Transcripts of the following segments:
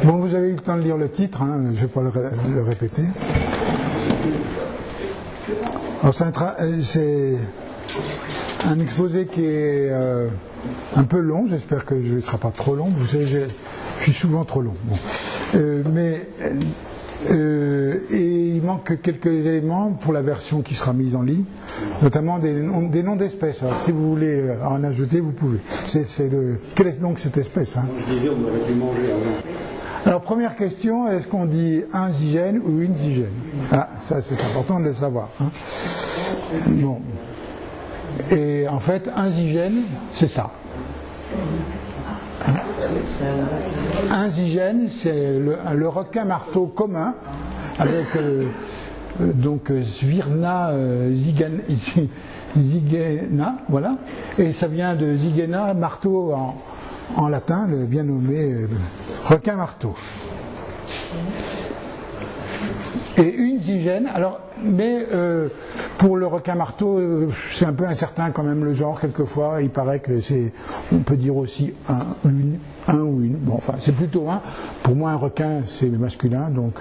Bon, vous avez eu le temps de lire le titre, hein, je ne vais pas le répéter. Alors, c'est un exposé qui est un peu long, j'espère que je ne sera pas trop long. Vous savez, je suis souvent trop long. Bon. Et il manque quelques éléments pour la version qui sera mise en ligne, notamment des noms d'espèces. Alors, si vous voulez en ajouter, vous pouvez. Quelle est donc cette espèce, hein? Je disais, on aurait pu manger avant. Alors, première question, est-ce qu'on dit un zygène ou une zygène? Ah, ça c'est important de le savoir. Hein. Bon. Et en fait, un zygène, c'est ça. Un zygène, c'est le requin marteau commun, avec donc Svirna zygena, voilà. Et ça vient de zygena, marteau en latin, le bien nommé requin marteau. Et une zygène, alors, mais pour le requin marteau, c'est un peu incertain quand même le genre, quelquefois, il paraît que on peut dire aussi un ou une, bon enfin c'est plutôt un, pour moi un requin c'est masculin, donc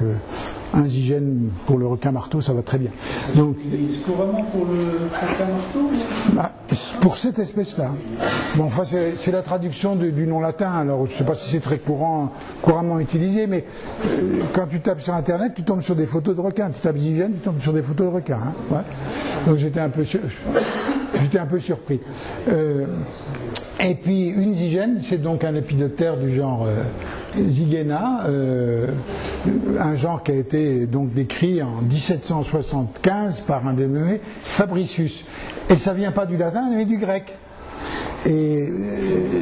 un zygène pour le requin marteau ça va très bien. Donc, il existe couramment pour le requin marteau? Bah, pour cette espèce-là. Bon, enfin, c'est la traduction du nom latin, alors je ne sais pas si c'est très couramment utilisé, mais quand tu tapes sur Internet, tu tombes sur des photos de requins. Tu tapes zygène, tu tombes sur des photos de requins. Hein, ouais. Donc j'étais un peu surpris. Et puis une zygène, c'est donc un lépidoptère du genre Zygena, un genre qui a été donc décrit en 1775 par un dénommé Fabricius. Et ça vient pas du latin, mais du grec. Et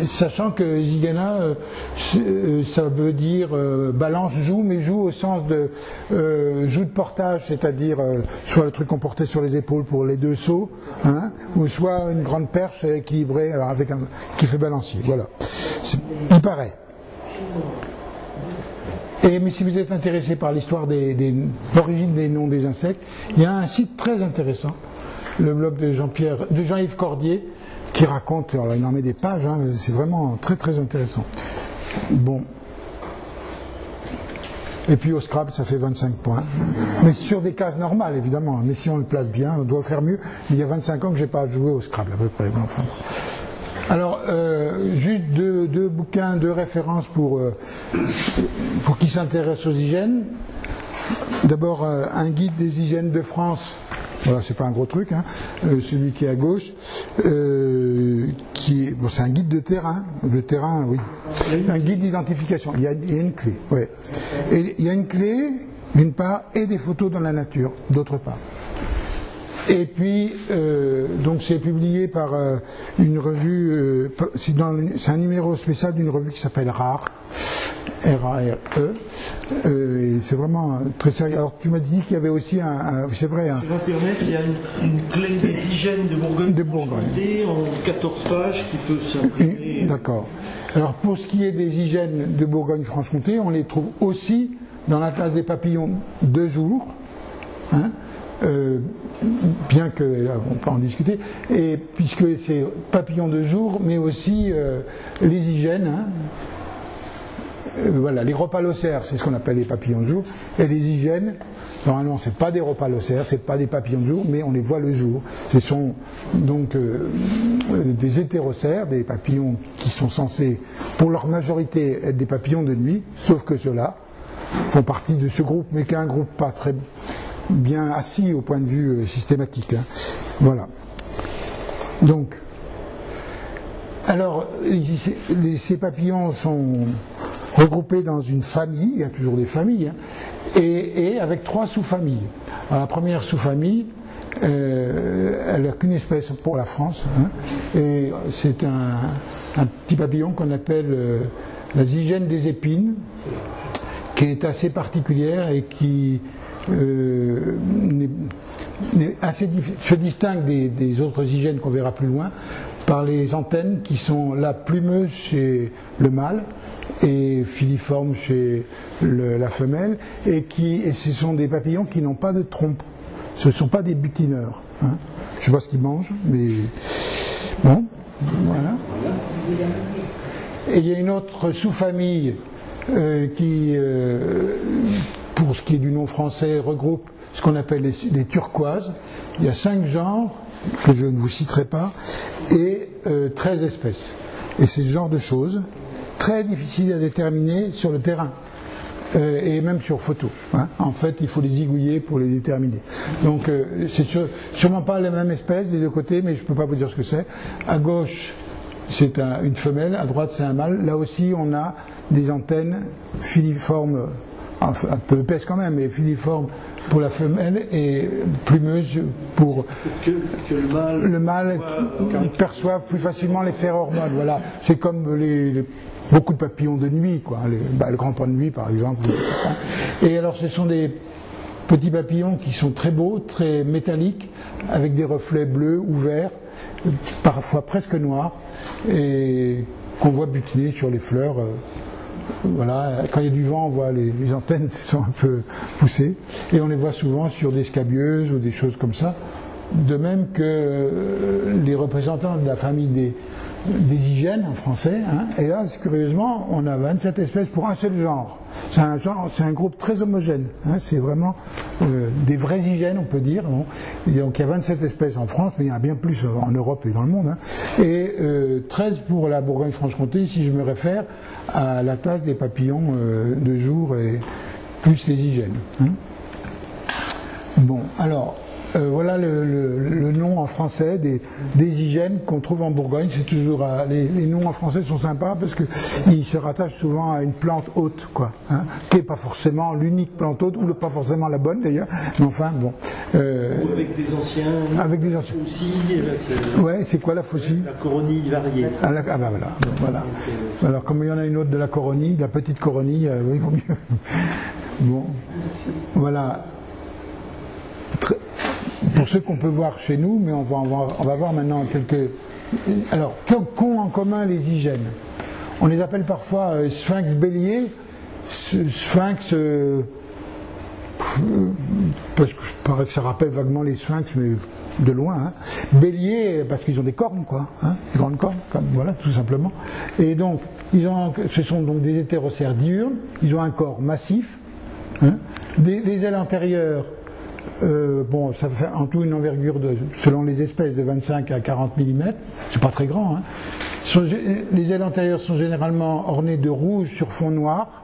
sachant que Zygena, ça veut dire balance joue, mais joue au sens de joue de portage, c'est-à-dire soit le truc qu'on portait sur les épaules pour les deux sauts, hein, ou soit une grande perche équilibrée avec qui fait balancier. Voilà. Il paraît. Mais si vous êtes intéressé par l'histoire l'origine des noms des insectes, il y a un site très intéressant, le blog de Jean-Yves Cordier, qui raconte, alors il en met des pages, hein, c'est vraiment très très intéressant. Bon. Et puis au Scrabble, ça fait 25 points. Mais sur des cases normales, évidemment. Mais si on le place bien, on doit faire mieux. Mais il y a 25 ans que je n'ai pas joué au Scrabble, à peu près. Bon, enfin. Alors, juste deux bouquins, deux références pour qui s'intéressent aux zygènes. D'abord, un guide des zygènes de France. Voilà, c'est pas un gros truc, hein. Celui qui est à gauche, c'est un guide de terrain. Le terrain, oui. Un guide d'identification. Il y a une clé, ouais. Et il y a une clé, d'une part, et des photos dans la nature, d'autre part. Et puis, donc c'est publié par une revue, c'est un numéro spécial d'une revue qui s'appelle RARE, R-A-R-E, et c'est vraiment très sérieux. Alors tu m'as dit qu'il y avait aussi c'est vrai. Sur Internet, il y a une clé des zygènes de Bourgogne-Franche-Comté en 14 pages qui peut s'imprimer. D'accord. Alors pour ce qui est des zygènes de Bourgogne-Franche-Comté, on les trouve aussi dans la classe des papillons de jour, hein, bien qu'on peut en discuter, et puisque c'est papillons de jour, mais aussi les zygènes, hein, voilà, les rhopalocères, c'est ce qu'on appelle les papillons de jour, et les zygènes, normalement c'est pas des rhopalocères, c'est pas des papillons de jour, mais on les voit le jour. Ce sont donc des hétérocères, des papillons qui sont censés, pour leur majorité, être des papillons de nuit, sauf que ceux-là font partie de ce groupe, mais qui est un groupe pas très bien assis au point de vue systématique. Hein. Voilà. Donc, alors, ces papillons sont regroupés dans une famille, il y a toujours des familles, hein, et avec 3 sous-familles. Alors, la première sous-famille, elle n'a qu'une espèce pour la France, hein, et c'est un petit papillon qu'on appelle la zygène des épines, qui est assez particulière et qui se distingue des autres zygènes qu'on verra plus loin par les antennes qui sont la plumeuse chez le mâle et filiforme chez la femelle, et ce sont des papillons qui n'ont pas de trompe. Ce ne sont pas des butineurs. Hein. Je ne sais pas ce qu'ils mangent, mais bon, voilà. Et il y a une autre sous-famille qui, pour ce qui est du nom français, regroupe ce qu'on appelle les turquoises. Il y a 5 genres, que je ne vous citerai pas, et 13 espèces. Et c'est ce genre de choses très difficiles à déterminer sur le terrain. Et même sur photo. Hein. En fait, il faut les zigouiller pour les déterminer. Donc, c'est sûrement pas la même espèce des deux côtés, mais je ne peux pas vous dire ce que c'est. À gauche, c'est une femelle, à droite, c'est un mâle. Là aussi, on a des antennes filiformes, enfin, un peu épaisses quand même, mais filiformes pour la femelle et plumeuses pour que le mâle perçoive plus facilement les phéromones. Voilà. C'est comme beaucoup de papillons de nuit, quoi. Le grand point de nuit, par exemple. Et alors, ce sont des petits papillons qui sont très beaux, très métalliques, avec des reflets bleus ou verts, parfois presque noirs, et qu'on voit butiner sur les fleurs. Voilà. Quand il y a du vent, on voit les antennes sont un peu poussées, et on les voit souvent sur des scabieuses ou des choses comme ça. De même que les représentants de la famille des hygiènes en français, hein. Et là, curieusement, on a 27 espèces pour un seul genre. C'est un groupe très homogène, hein. C'est vraiment des vrais hygiènes, on peut dire. Bon. Et donc il y a 27 espèces en France, mais il y en a bien plus en Europe et dans le monde, hein. Et 13 pour la Bourgogne-Franche-Comté, si je me réfère à la classe des papillons de jour et plus les hygiènes. Hein. Bon, alors... voilà le nom en français des hygiènes qu'on trouve en Bourgogne. C'est toujours les noms en français sont sympas parce qu'ils se rattachent souvent à une plante haute, quoi, hein, qui n'est pas forcément l'unique plante haute ou pas forcément la bonne d'ailleurs. Mais enfin bon. Ou avec des anciens. Avec des anciens. Faucilles. Ouais, c'est quoi la faucille? La coronille variée. Ah bah voilà. Voilà. Alors comme il y en a une autre de la coronille, la petite coronille, il vaut mieux. Bon, voilà. Pour ceux qu'on peut voir chez nous, mais on va voir maintenant quelques... Alors, qu'ont en commun les hygiènes? On les appelle parfois sphinx bélier, sphinx... parce que je paraît que ça rappelle vaguement les sphinx, mais de loin. Hein. Bélier, parce qu'ils ont des cornes, quoi. Hein, des grandes cornes, comme, voilà, tout simplement. Et donc, ce sont donc des hétérocères diurnes, ils ont un corps massif, hein, les ailes antérieures... bon, ça fait en tout une envergure selon les espèces de 25 à 40 mm, c'est pas très grand. Hein. Les ailes antérieures sont généralement ornées de rouge sur fond noir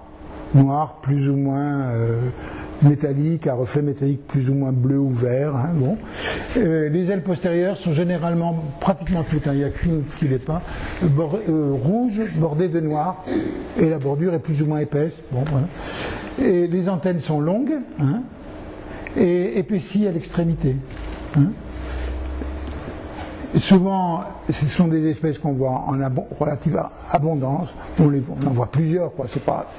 plus ou moins métallique, à reflet métallique plus ou moins bleu ou vert. Hein, bon. Les ailes postérieures sont généralement, pratiquement toutes, hein, il n'y a qu'une qui l'est pas, rouge bordée de noir, et la bordure est plus ou moins épaisse. Bon, voilà. Et les antennes sont longues, hein, et épaissi à l'extrémité. Hein. Souvent, ce sont des espèces qu'on voit en relative abondance. On en voit plusieurs, quoi. C'est pas,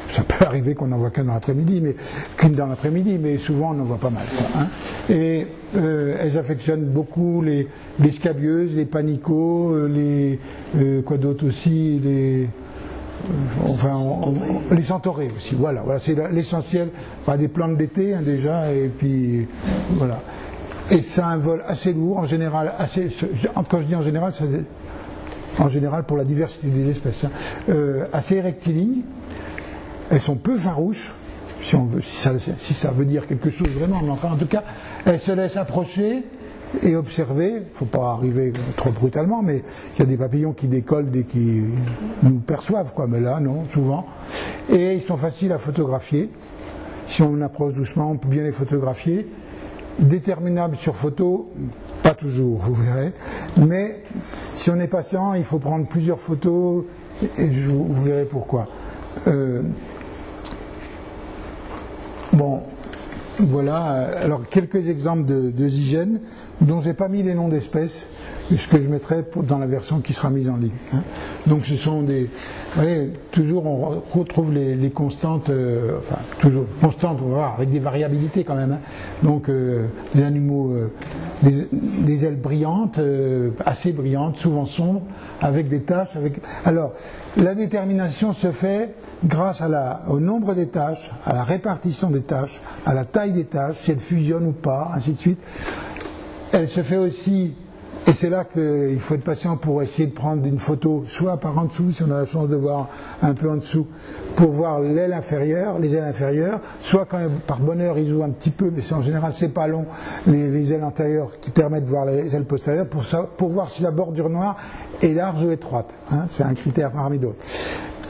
ça peut arriver qu'on n'en voit qu'une dans l'après-midi, mais souvent on en voit pas mal, quoi, hein. Et elles affectionnent beaucoup les scabieuses, les panicots, quoi d'autre aussi, les centaurées aussi, voilà c'est l'essentiel, des plantes d'été, hein, déjà, et puis voilà. Et ça a un vol assez lourd, en général, quand je dis en général, c'est en général pour la diversité des espèces, hein, assez rectiligne. Elles sont peu farouches, si ça veut dire quelque chose vraiment, mais enfin en tout cas, elles se laissent approcher et observer. Il ne faut pas arriver trop brutalement, mais il y a des papillons qui décollent dès qu'ils nous perçoivent, quoi. Mais là, non, souvent. Et ils sont faciles à photographier. Si on approche doucement, on peut bien les photographier. Déterminables sur photo, pas toujours, vous verrez. Mais si on est patient, il faut prendre plusieurs photos, et vous verrez pourquoi. Bon, voilà. Alors, quelques exemples de hygiène dont j'ai pas mis les noms d'espèces, ce que je mettrai dans la version qui sera mise en ligne. Hein. Donc ce sont des... Vous voyez, toujours on retrouve les constantes, toujours constantes, on va voir, avec des variabilités quand même. Hein. Donc des animaux, des ailes brillantes, assez brillantes, souvent sombres, avec des taches. Alors, la détermination se fait grâce au nombre des taches, à la répartition des taches, à la taille des taches, si elles fusionnent ou pas, ainsi de suite. Elle se fait aussi Et c'est là qu'il faut être patient pour essayer de prendre une photo, soit par en dessous, si on a la chance de voir un peu en dessous, pour voir l'aile inférieure, les ailes inférieures, soit quand par bonheur ils ouvrent un petit peu, mais en général c'est pas long, les ailes antérieures qui permettent de voir les ailes postérieures, pour voir si la bordure noire est large ou étroite. Hein, c'est un critère parmi d'autres.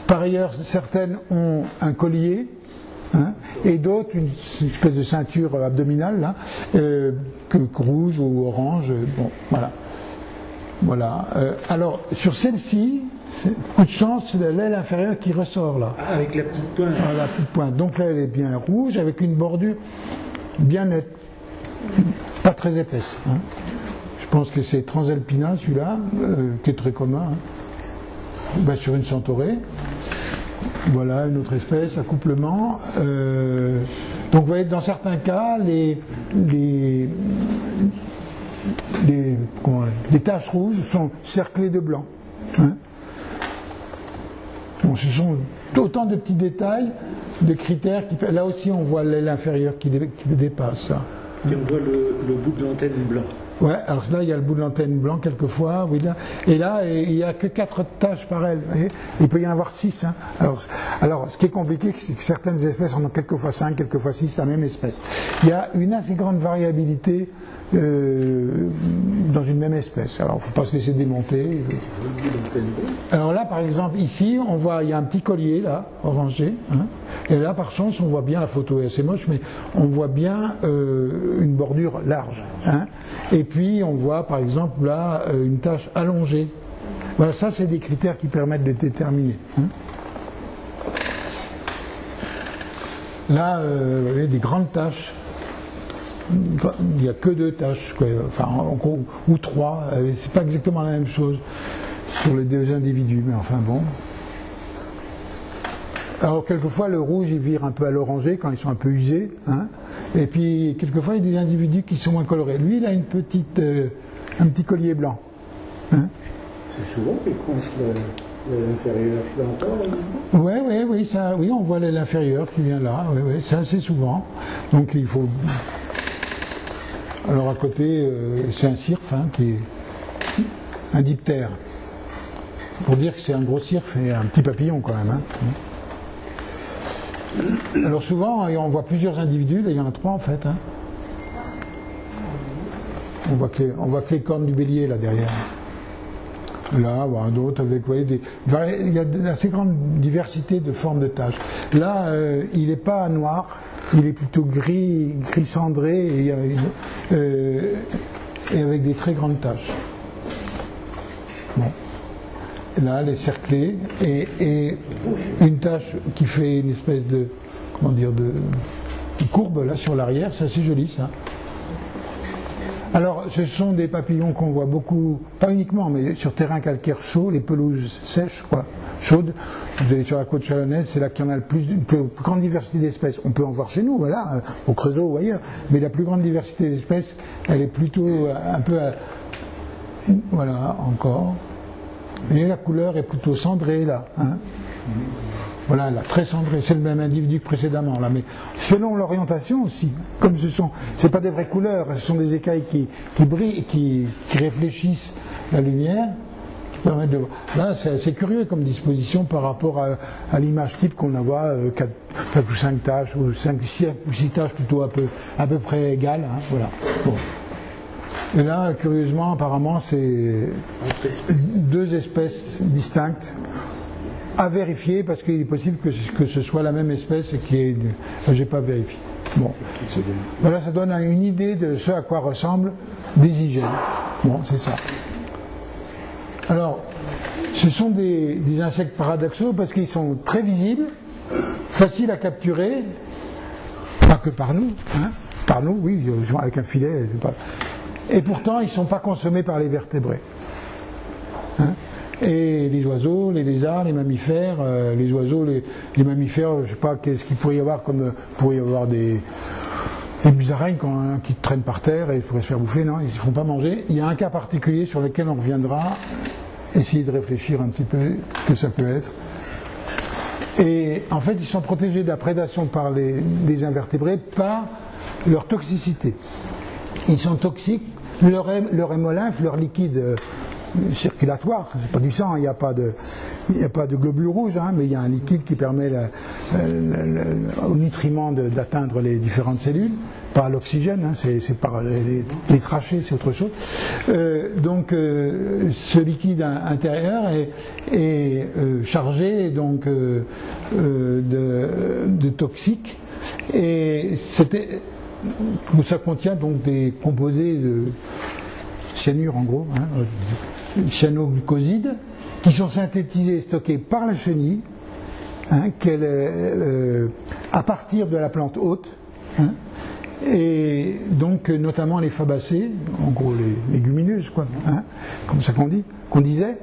Par ailleurs, certaines ont un collier, hein, et d'autres une espèce de ceinture abdominale, là, rouge ou orange. Bon, voilà. Voilà. Alors, sur celle-ci, coup de chance, c'est l'aile inférieure qui ressort là. Ah, avec la petite pointe. Ah, la petite pointe. Donc là, elle est bien rouge, avec une bordure bien nette, pas très épaisse. Hein. Je pense que c'est Transalpina, celui-là, qui est très commun. Hein. Ben, sur une centaurée. Voilà, une autre espèce, accouplement. Donc vous voyez, dans certains cas, les taches rouges sont cerclées de blanc. Hein. Bon, ce sont autant de petits détails, de critères. Là aussi, on voit l'aile inférieure qui dépasse. Ça. Et on voit le bout de l'antenne blanc. Ouais, alors là, il y a le bout de l'antenne blanc quelquefois, oui, là. Et là, il n'y a que 4 taches par aile. Il peut y en avoir 6. Hein. Alors, ce qui est compliqué, c'est que certaines espèces en ont quelquefois 5, quelquefois 6, la même espèce. Il y a une assez grande variabilité dans une même espèce. Alors, il ne faut pas se laisser démonter. Alors là, par exemple, ici, on voit, il y a un petit collier, là, orangé. Hein. Et là, par chance, on voit bien, la photo est assez moche, mais on voit bien une bordure large. Hein. Et puis, on voit, par exemple, là, une tache allongée. Voilà, ça, c'est des critères qui permettent de déterminer. Hein. Là, vous voyez, des grandes taches. Il n'y a que 2 taches, quoi. Enfin, ou 3. C'est pas exactement la même chose sur les 2 individus, mais enfin bon. Alors quelquefois le rouge il vire un peu à l'orangé quand ils sont un peu usés, hein. Et puis quelquefois il y a des individus qui sont moins colorés. Lui il a un petit collier blanc. Hein. C'est souvent qu'il coince l'aile inférieure, là encore. Oui, on voit l'aile inférieure qui vient là, oui, c'est assez souvent. Donc il faut. Alors à côté c'est un cirfe, hein, qui est un diptère. Pour dire que c'est un gros cirfe et un petit papillon quand même. Hein. Alors souvent, on voit plusieurs individus, là il y en a 3 en fait. Hein. On voit que les cornes du bélier là derrière. Là, voilà, d'autres avec, vous voyez, il y a une assez grande diversité de formes de taches. Là, il n'est pas noir, il est plutôt gris cendré et avec des très grandes taches. Bon. Là, elle est cerclée et une tache qui fait une espèce de, de courbe là sur l'arrière, c'est assez joli ça. Alors, ce sont des papillons qu'on voit beaucoup, pas uniquement, mais sur terrain calcaire chaud, les pelouses sèches, quoi, chaudes. Vous allez sur la côte chalonnaise, c'est là qu'il y en a une plus grande diversité d'espèces. On peut en voir chez nous, voilà, au Creusot ou ailleurs, mais la plus grande diversité d'espèces, elle est plutôt un peu, voilà, encore. Et la couleur est plutôt cendrée là. Hein. Voilà, là, très cendrée. C'est le même individu que précédemment là, mais selon l'orientation aussi. Comme c'est pas des vraies couleurs, ce sont des écailles qui brillent, qui réfléchissent la lumière, qui permettent de voir. Là, c'est assez curieux comme disposition par rapport à l'image type qu'on voit 4 ou 5 taches ou 5 ou 6 taches plutôt à peu près égales. Hein, voilà. Bon. Et là, curieusement, apparemment, c'est 2 espèces distinctes à vérifier parce qu'il est possible que ce soit la même espèce et que j'ai pas vérifié. Bon, voilà, ça donne une idée de ce à quoi ressemblent des hygiènes. Bon, c'est ça. Alors, ce sont des insectes paradoxaux parce qu'ils sont très visibles, faciles à capturer, pas que par nous, hein. Par nous, oui, avec un filet. Et pourtant, ils ne sont pas consommés par les vertébrés. Hein. Et les oiseaux, les lézards, les mammifères, les oiseaux, les mammifères, je ne sais pas qu'est-ce qu'il pourrait y avoir comme. Il pourrait y avoir des musaraignes qui traînent par terre et ils pourraient se faire bouffer, non, ils ne se font pas manger. Il y a un cas particulier sur lequel on reviendra, essayer de réfléchir un petit peu que ça peut être. Et en fait, ils sont protégés de la prédation par les invertébrés par leur toxicité. Ils sont toxiques. leur hémolymphe, leur liquide circulatoire, c'est pas du sang, il n'y a pas de globules rouges, hein, mais il y a un liquide qui permet aux nutriments d'atteindre les différentes cellules, pas l'oxygène, hein, c'est par les trachées, c'est autre chose. Donc ce liquide intérieur est chargé donc de toxiques, et ça contient donc des composés de cyanure en gros, hein, cyanoglucosides, qui sont synthétisés et stockés par la chenille, hein, à partir de la plante hôte, hein, et donc notamment les fabacées, en gros les légumineuses, quoi, hein, comme ça qu'on disait,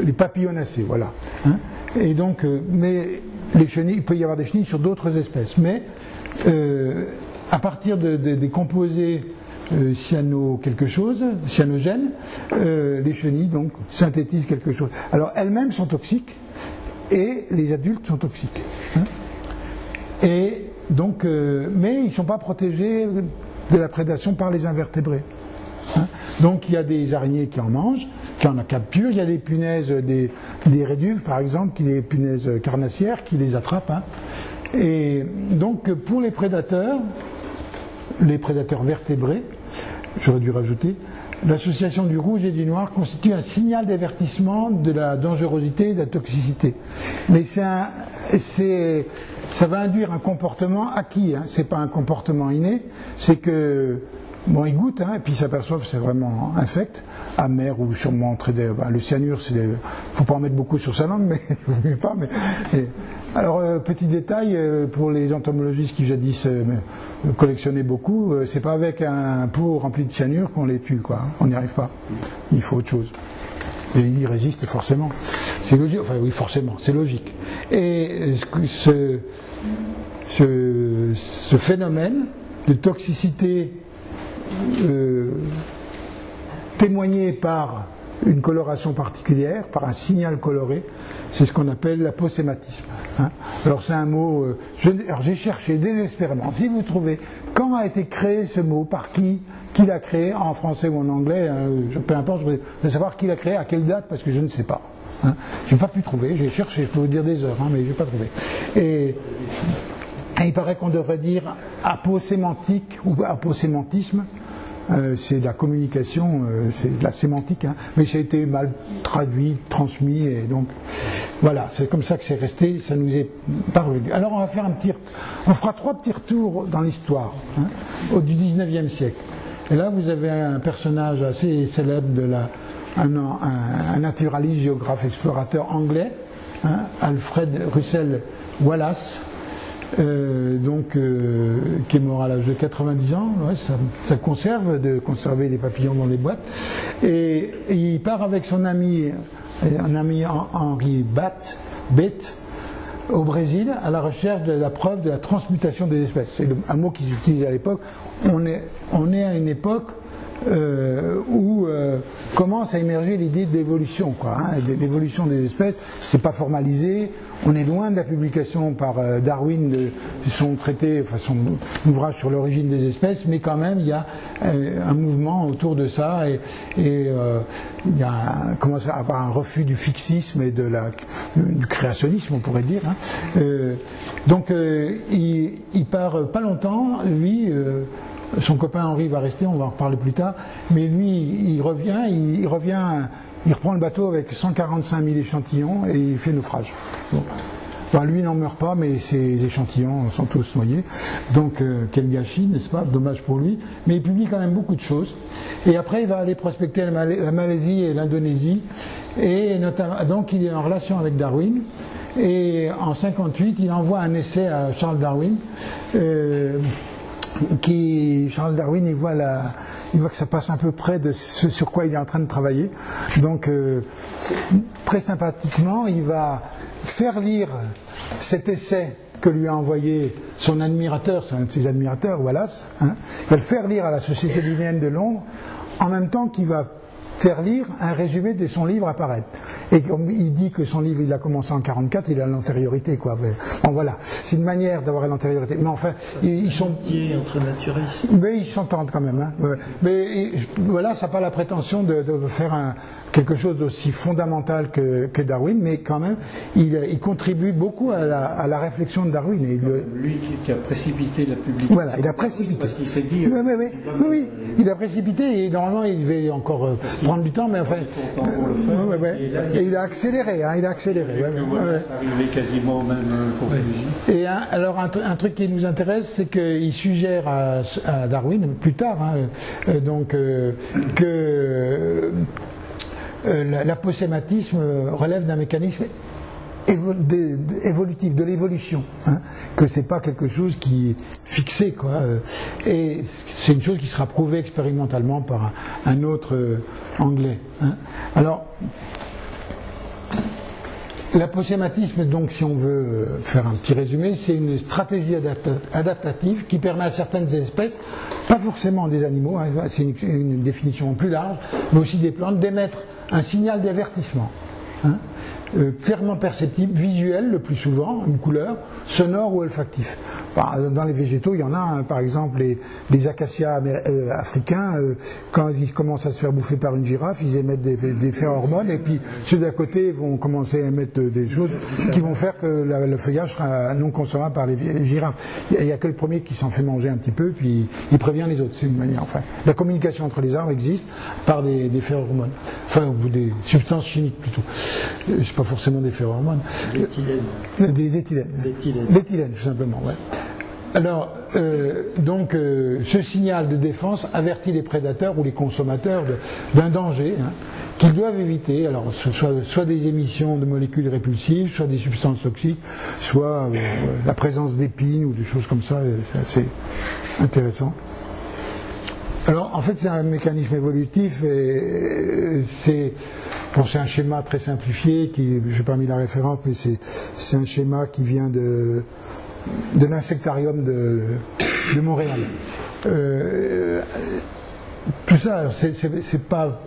les papillonacées, voilà. Hein, et donc, mais les chenilles, il peut y avoir des chenilles sur d'autres espèces, mais à partir des composés cyanogènes, les chenilles donc synthétisent quelque chose. Alors elles-mêmes sont toxiques et les adultes sont toxiques. Hein, et donc, mais ils ne sont pas protégés de la prédation par les invertébrés. Hein, donc il y a des araignées qui en mangent, qui en capturent, il y a des punaises, des réduves par exemple, des punaises carnassières qui les attrapent. Hein. Et donc pour les prédateurs vertébrés, j'aurais dû rajouter, l'association du rouge et du noir constitue un signal d'avertissement de la dangerosité et de la toxicité. Mais ça va induire un comportement acquis, hein. C'est pas un comportement inné, c'est que bon, ils goûtent, hein, et puis ils s'aperçoivent que c'est vraiment infect, amer ou sûrement très. Le cyanure, faut pas en mettre beaucoup sur sa langue, mais il vaut mieux pas. Alors, petit détail, pour les entomologistes qui jadis collectionnaient beaucoup, c'est pas avec un pot rempli de cyanure qu'on les tue, quoi. On n'y arrive pas. Il faut autre chose. Et ils y résistent forcément. C'est logique, enfin oui, forcément, c'est logique. Et ce phénomène de toxicité témoigné par une coloration particulière, par un signal coloré, c'est ce qu'on appelle l'aposématisme. Hein. Alors c'est un mot, alors j'ai cherché désespérément, si vous trouvez, quand a été créé ce mot, par qui l'a créé, en français ou en anglais, peu importe, je veux savoir qui l'a créé, à quelle date, parce que je ne sais pas. Hein. Je n'ai pas pu trouver, j'ai cherché, je peux vous dire des heures, hein, mais je n'ai pas trouvé. Et il paraît qu'on devrait dire aposémantique ou aposémantisme. C'est de la communication, c'est de la sémantique, hein, mais ça a été mal traduit, transmis, et donc voilà, c'est comme ça que c'est resté, ça nous est parvenu. Alors on fera 3 petits retours dans l'histoire, hein, du 19e siècle. Et là vous avez un personnage assez célèbre un naturaliste, géographe, explorateur anglais, hein, Alfred Russel Wallace. Qui est mort à l'âge de 90 ans, ouais, ça conserve de conserver des papillons dans des boîtes, et il part avec son ami Henri Bate au Brésil à la recherche de la preuve de la transmutation des espèces. C'est un mot qu'ils utilisaient à l'époque. On est à une époque où commence à émerger l'idée d'évolution, quoi, hein, l'évolution des espèces. C'est pas formalisé. On est loin de la publication par Darwin de son traité, enfin son ouvrage sur l'origine des espèces, mais quand même il y a un mouvement autour de ça, et il y a commence à avoir un refus du fixisme et du créationnisme, on pourrait dire. Hein. Il part pas longtemps, lui. Son copain Henri va rester, on va en reparler plus tard, mais lui il reprend le bateau avec 145 000 échantillons et il fait naufrage. Bon. Enfin, lui n'en meurt pas, mais ses échantillons sont tous noyés. Donc quel gâchis, n'est-ce pas? Dommage pour lui. Mais il publie quand même beaucoup de choses. Et après il va aller prospecter la Malaisie et l'Indonésie. Et notamment, donc il est en relation avec Darwin. Et en 1958, il envoie un essai à Charles Darwin. Charles Darwin, il voit que ça passe un peu près de ce sur quoi il est en train de travailler. Donc, très sympathiquement, il va faire lire cet essai que lui a envoyé son admirateur, c'est un de ses admirateurs, Wallace. Hein, il va le faire lire à la Société linnéenne de Londres, en même temps qu'il va faire lire un résumé de son livre à paraître. Et comme il dit que son livre, il a commencé en 1944, il a l'antériorité, quoi. Mais, bon, voilà, c'est une manière d'avoir l'antériorité. Mais enfin, ils sont... entre naturistes. Mais ils s'entendent quand même. Hein. Mais voilà, ça n'a pas la prétention de faire quelque chose d'aussi fondamental que Darwin, mais quand même, il contribue beaucoup à la réflexion de Darwin. Et lui qui a précipité la publication. Voilà, il a précipité. Parce qu'il s'est dit... Oui, il a précipité et normalement il devait encore prendre du temps, mais enfin... Et il a accéléré, hein, il a accéléré. Ça arrivait quasiment aux mêmes conclusions. Et alors un truc qui nous intéresse, c'est qu'il suggère à Darwin, plus tard, hein, donc que l'aposématisme relève d'un mécanisme évolutif, de l'évolution, hein, que c'est pas quelque chose qui est fixé, quoi, et c'est une chose qui sera prouvée expérimentalement par un autre anglais. Hein. Alors, l'aposématisme, donc, si on veut faire un petit résumé, c'est une stratégie adaptative qui permet à certaines espèces, pas forcément des animaux, hein, c'est une définition plus large, mais aussi des plantes, d'émettre un signal d'avertissement. Hein, clairement perceptible, visuel le plus souvent, une couleur, sonore ou olfactif. Dans les végétaux, il y en a, hein, par exemple les acacias africains, quand ils commencent à se faire bouffer par une girafe, ils émettent des phéromones, et puis ceux d'à côté vont commencer à émettre des choses qui vont faire que le feuillage sera non consommable par les girafes. Il n'y a que le premier qui s'en fait manger un petit peu, puis il prévient les autres. C'est une manière, enfin. La communication entre les arbres existe par des phéromones, enfin, ou des substances chimiques plutôt. C'est pas forcément des phéromones. Des éthylènes. L'éthylène, tout simplement, ouais. Alors, donc, ce signal de défense avertit les prédateurs ou les consommateurs d'un danger, hein, qu'ils doivent éviter. Alors, soit des émissions de molécules répulsives, soit des substances toxiques, soit la présence d'épines ou des choses comme ça. C'est assez intéressant. Alors, en fait, c'est un mécanisme évolutif et c'est un schéma très simplifié, je n'ai pas mis la référence, mais c'est un schéma qui vient de l'insectarium de Montréal. Tout ça, c'est pas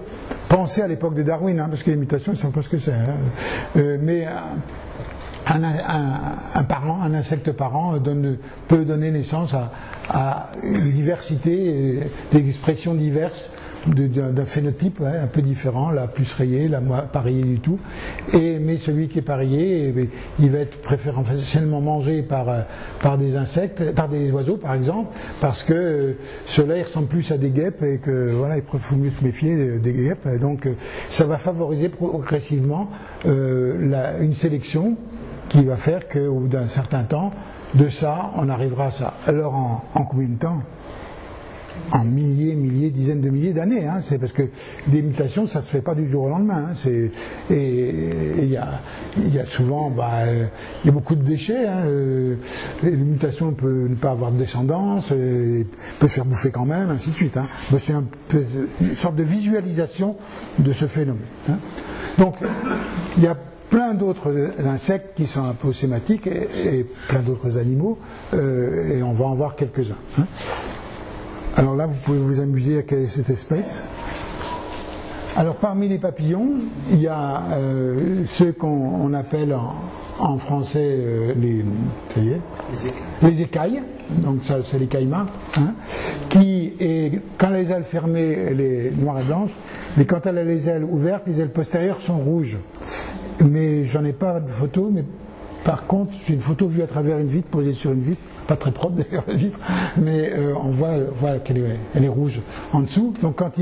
pensé à l'époque de Darwin, hein, parce que les mutations, ils ne savent pas ce que c'est. Hein. Mais un insecte parent peut donner naissance à une diversité d'expressions diverses d'un phénotype, ouais, un peu différent, la plus rayée, la moins pareillée du tout. Mais celui qui est pareillé, il va être préférentiellement mangé par des insectes, par des oiseaux par exemple, parce que ceux-là ils ressemblent plus à des guêpes et que voilà, il faut mieux se méfier des guêpes. Donc ça va favoriser progressivement une sélection qui va faire qu'au bout d'un certain temps, de ça, on arrivera à ça. Alors en combien de temps ? En milliers, dizaines de milliers d'années. Hein. C'est parce que des mutations, ça ne se fait pas du jour au lendemain. Hein. Et il y a souvent, il y a beaucoup de déchets. Hein. Les mutations peuvent ne pas avoir de descendance, peut se faire bouffer quand même, ainsi de suite. Hein. C'est une sorte de visualisation de ce phénomène. Hein. Donc, il y a plein d'autres insectes qui sont aposématiques et plein d'autres animaux, et on va en voir quelques-uns. Hein. Alors là, vous pouvez vous amuser à quelle est cette espèce. Alors parmi les papillons, il y a ceux qu'on appelle en français les écailles, donc ça c'est les caïmans, hein, qui, quand elle a les ailes fermées, elle est noire et blanche, mais quand elle a les ailes ouvertes, les ailes postérieures sont rouges. Mais j'en ai pas de photo, mais par contre, j'ai une photo vue à travers une vitre, posée sur une vitre, pas très propre d'ailleurs la vitre, mais on voit qu'elle est rouge en dessous. Donc quand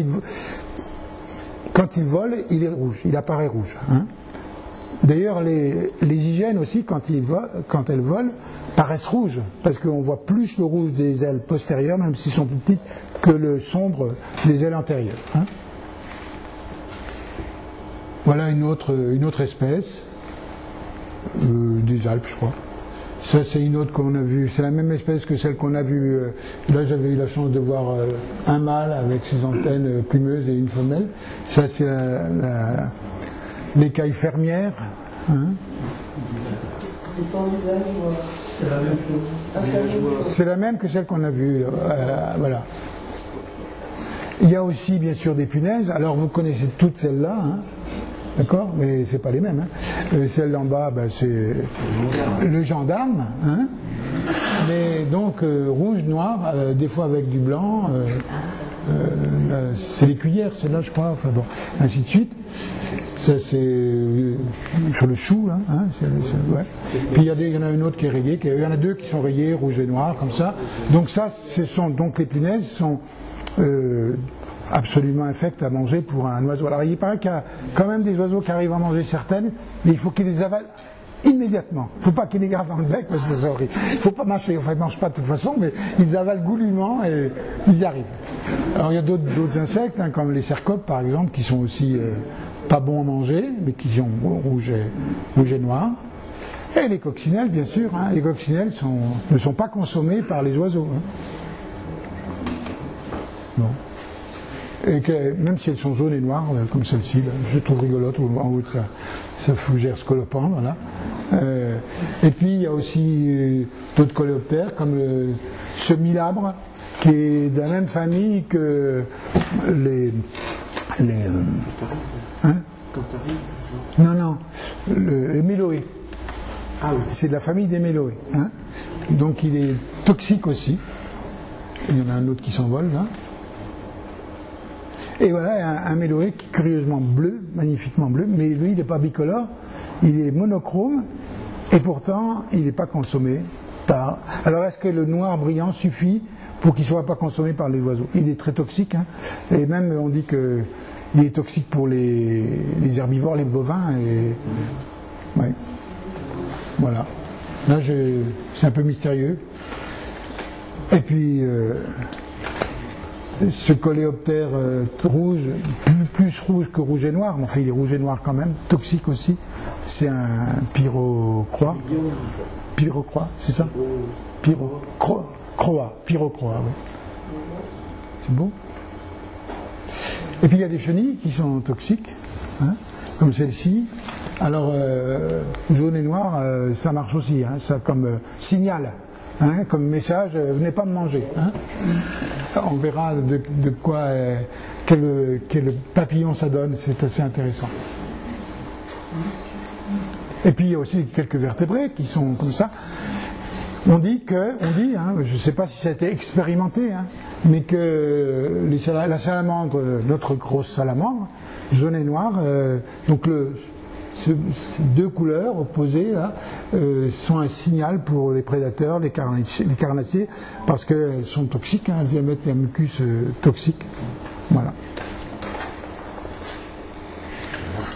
il vole, il est rouge, il apparaît rouge. Hein. D'ailleurs, les hyènes aussi, quand elles volent, paraissent rouges, parce qu'on voit plus le rouge des ailes postérieures, même s'ils sont plus petites, que le sombre des ailes antérieures. Hein. Voilà une autre espèce des Alpes, je crois. Ça, c'est une autre qu'on a vue. C'est la même espèce que celle qu'on a vue. Là, j'avais eu la chance de voir un mâle avec ses antennes plumeuses et une femelle. Ça, c'est l'écaille fermière. Hein. C'est la même chose. C'est la même que celle qu'on a vue. Voilà. Il y a aussi, bien sûr, des punaises. Alors, vous connaissez toutes celles-là. Hein. D'accord? Mais c'est pas les mêmes. Hein. Celle d'en bas, ben, c'est le gendarme. Hein. Mais donc rouge, noir, des fois avec du blanc. C'est les cuillères, celle-là, je crois. Enfin bon, ainsi de suite. Ça, c'est sur le chou, là. Hein, ouais. Puis il y en a une autre qui est rayée. Il y en a deux qui sont rayées, rouge et noir, comme ça. Donc ça, donc les punaises sont absolument infectes à manger pour un oiseau. Alors il paraît qu'il y a quand même des oiseaux qui arrivent à manger certaines, mais il faut qu'ils les avalent immédiatement. Il ne faut pas qu'ils les gardent dans le bec parce que c'est horrible. Il ne faut pas mâcher, enfin ils ne mangent pas de toute façon, mais ils avalent goulûment et ils y arrivent. Alors il y a d'autres insectes, hein, comme les cercopes par exemple, qui sont aussi pas bons à manger, mais qui sont rouges et noirs. Et les coccinelles, bien sûr. Hein. Les coccinelles ne sont pas consommées par les oiseaux. Hein. Bon. Et que, même si elles sont jaunes et noires, comme celle-ci, je trouve rigolote en haut de sa fougère scolopendre. Voilà. Et puis il y a aussi d'autres coléoptères, comme le semi-labre, qui est de la même famille que les hein? Non, le méloé. Ah oui. C'est de la famille des méloés. Hein? Donc il est toxique aussi. Il y en a un autre qui s'envole là. Et voilà un méloé qui est curieusement bleu, magnifiquement bleu, mais lui il n'est pas bicolore, il est monochrome et pourtant il n'est pas consommé par. Alors est-ce que le noir brillant suffit pour qu'il ne soit pas consommé par les oiseaux? Il est très toxique, hein, et même on dit que il est toxique pour les herbivores, les bovins, et ouais. Voilà. Là c'est un peu mystérieux. Et puis ce coléoptère rouge, plus rouge que rouge et noir, mais enfin il est rouge et noir quand même, toxique aussi, c'est un pyrocroix. Pyrocroix, c'est ça? Pyrocroix, oui. C'est beau. Et puis il y a des chenilles qui sont toxiques, hein, comme celle-ci. Alors, jaune et noir, ça marche aussi, hein, ça comme signal. Hein, comme message, venez pas me manger. Hein. On verra de quoi, quel papillon ça donne, c'est assez intéressant. Et puis il y a aussi quelques vertébrés qui sont comme ça. On dit, hein, je ne sais pas si ça a été expérimenté, hein, mais que la salamandre, notre grosse salamandre, jaune et noir, donc ces deux couleurs opposées là, sont un signal pour les prédateurs, les carnassiers, parce qu'elles sont toxiques, hein, elles émettent un mucus toxique. Voilà.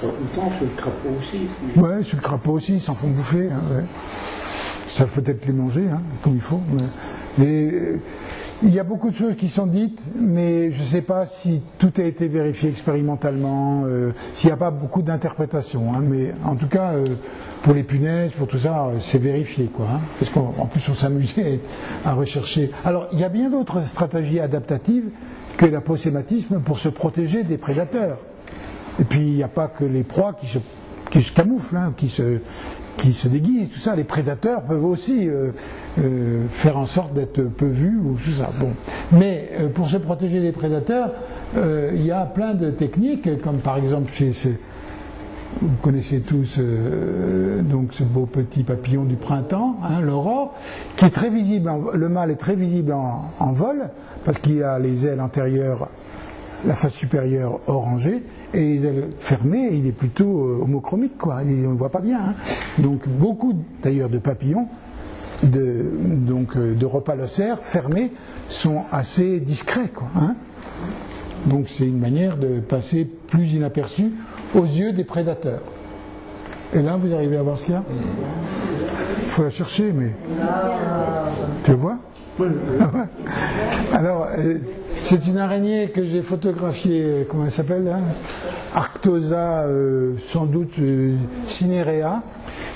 Autant sur le crapaud aussi. Ouais, sur le crapaud aussi, ils s'en font bouffer. Hein, ouais. Ça faut peut-être les manger, hein, comme il faut. Mais il y a beaucoup de choses qui sont dites, mais je ne sais pas si tout a été vérifié expérimentalement, s'il n'y a pas beaucoup d'interprétations. Hein, mais en tout cas, pour les punaises, pour tout ça, c'est vérifié, quoi. Hein, parce qu'en plus, on s'amusait à rechercher. Alors, il y a bien d'autres stratégies adaptatives que l'aposématisme pour se protéger des prédateurs. Et puis, il n'y a pas que les proies qui se camouflent, hein, qui se déguisent, tout ça. Les prédateurs peuvent aussi faire en sorte d'être peu vus ou tout ça. Bon. Mais pour se protéger des prédateurs, il y a plein de techniques, comme par exemple vous connaissez tous donc ce beau petit papillon du printemps, hein, l'aurore, qui est très visible. Le mâle est très visible en vol parce qu'il a les ailes antérieures, la face supérieure orangée, et les ailes fermées, il est plutôt homochromique, quoi. On ne voit pas bien. Hein. Donc beaucoup d'ailleurs de papillons, de rhopalocères fermés, sont assez discrets, quoi. Hein. Donc c'est une manière de passer plus inaperçu aux yeux des prédateurs. Et là, vous arrivez à voir ce qu'il y a? Il faut la chercher, mais... Tu la vois? Alors, c'est une araignée que j'ai photographiée, comment elle s'appelle hein, Arctosa, sans doute cinerea,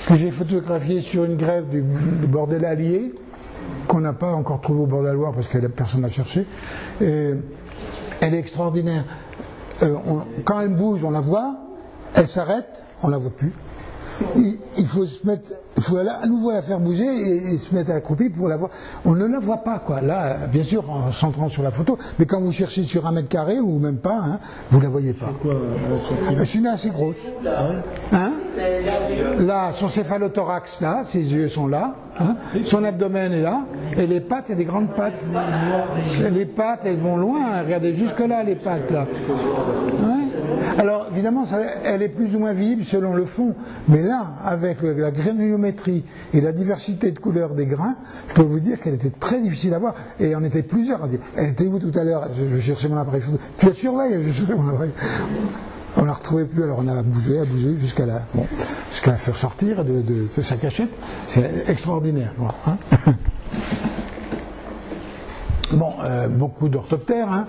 que j'ai photographiée sur une grève du bord de l'Allier, qu'on n'a pas encore trouvé au bord de la Loire parce que personne n'a cherché. Elle est extraordinaire. Quand elle bouge, on la voit, elle s'arrête, on ne la voit plus. il faut se mettre, il faut à nouveau la faire bouger et se mettre accroupi pour la voir. On ne la voit pas, quoi. Là, bien sûr, en centrant sur la photo, mais quand vous cherchez sur 1 mètre carré ou même pas, hein, vous la voyez pas. C'est une assez grosse. Hein? Là, son céphalothorax, là, ses yeux sont là, hein, son abdomen est là, et les pattes, il y a des grandes pattes. Et les pattes, elles vont loin, regardez jusque là, les pattes, là. Ouais. Alors, évidemment, elle est plus ou moins visible selon le fond, mais là, avec la granulométrie et la diversité de couleurs des grains, je peux vous dire qu'elle était très difficile à voir, et on était plusieurs à dire, elle était où tout à l'heure? Je cherchais mon appareil photo. Tu la surveilles? Je cherchais mon appareil. On la retrouvait plus, alors on a bougé jusqu'à la faire sortir de sa cachette. C'est extraordinaire. Bon, hein. Bon, beaucoup d'orthoptères hein,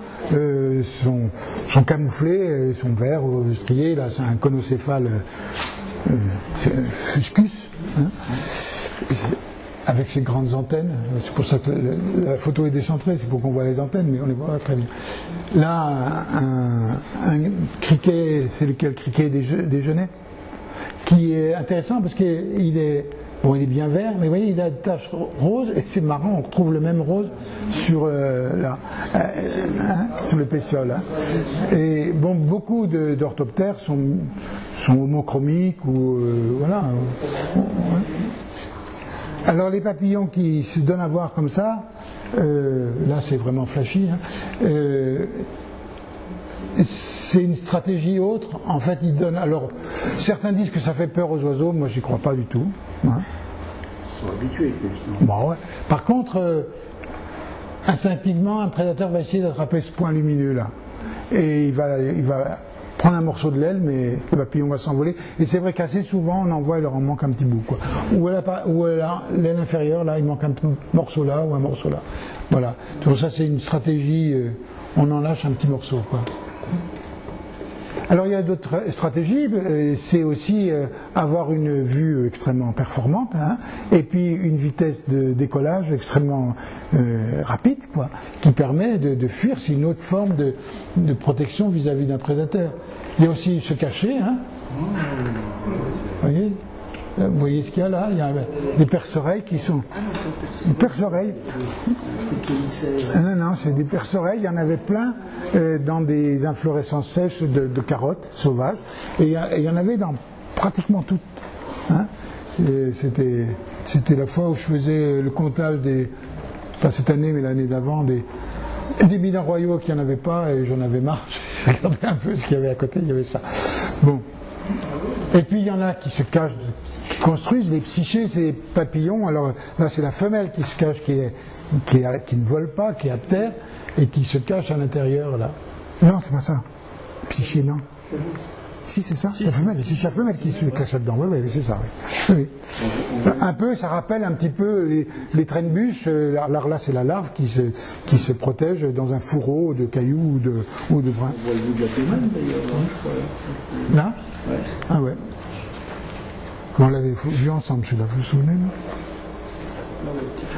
sont camouflés, sont verts ou striés. Là, c'est un conocéphale fuscus, hein, avec ses grandes antennes. C'est pour ça que la photo est décentrée, c'est pour qu'on voit les antennes, mais on les voit pas très bien. Là, un criquet, c'est lequel criquet déjeuner, qui est intéressant parce qu'il est... Bon, il est bien vert, mais vous voyez, il a des taches roses, et c'est marrant, on retrouve le même rose sur sur le pétiole. Hein. Et bon, beaucoup d'orthoptères sont homochromiques ou voilà. Alors les papillons qui se donnent à voir comme ça, là c'est vraiment flashy. Hein, c'est une stratégie autre. En fait, ils donnent. Alors, certains disent que ça fait peur aux oiseaux. Moi, j'y crois pas du tout. Hein. Ils sont habitués, justement. Bon, ouais. Par contre, instinctivement, un prédateur va essayer d'attraper ce point lumineux là, et il va prendre un morceau de l'aile, mais le papillon va s'envoler. Et c'est vrai qu'assez souvent, on en voit, il leur en manque un petit bout, quoi. Ou l'aile inférieure, là, il manque un morceau là ou un morceau là. Voilà. Donc ça, c'est une stratégie. On en lâche un petit morceau, quoi. Alors il y a d'autres stratégies, c'est aussi avoir une vue extrêmement performante, hein, et puis une vitesse de décollage extrêmement rapide, quoi, qui permet de fuir. C'est une autre forme de protection vis-à-vis d'un prédateur. Il y a aussi se cacher, hein. Vous voyez ce qu'il y a là? Il y a des perce-oreilles qui sont... Des perce-oreilles. Non, c'est des perce-oreilles. Il y en avait plein dans des inflorescences sèches de carottes sauvages. Et il y en avait dans pratiquement toutes. Hein. C'était la fois où je faisais le comptage pas cette année, mais l'année d'avant, des mineurs royaux qui n'en avaient pas, et j'en avais marre. J'ai regardé un peu ce qu'il y avait à côté, il y avait ça. Bon. Et puis il y en a qui se cachent, qui construisent, les psychés, c'est les papillons. Alors là, c'est la femelle qui se cache, qui ne vole pas, qui est à terre, et qui se cache à l'intérieur, là. Non, c'est pas ça. Psyché, non. Si, c'est ça, la femelle. C'est la femelle qui se cache là-dedans. Oui, c'est ça, oui. Un peu, ça rappelle un petit peu les traîne-bûches. Alors là, c'est la larve qui se protège dans un fourreau de cailloux ou de brins. On voit le bout de la femelle, d'ailleurs. Là? Ouais. Ah ouais. On l'avait vu ensemble, celui-là, vous vous souvenez, non?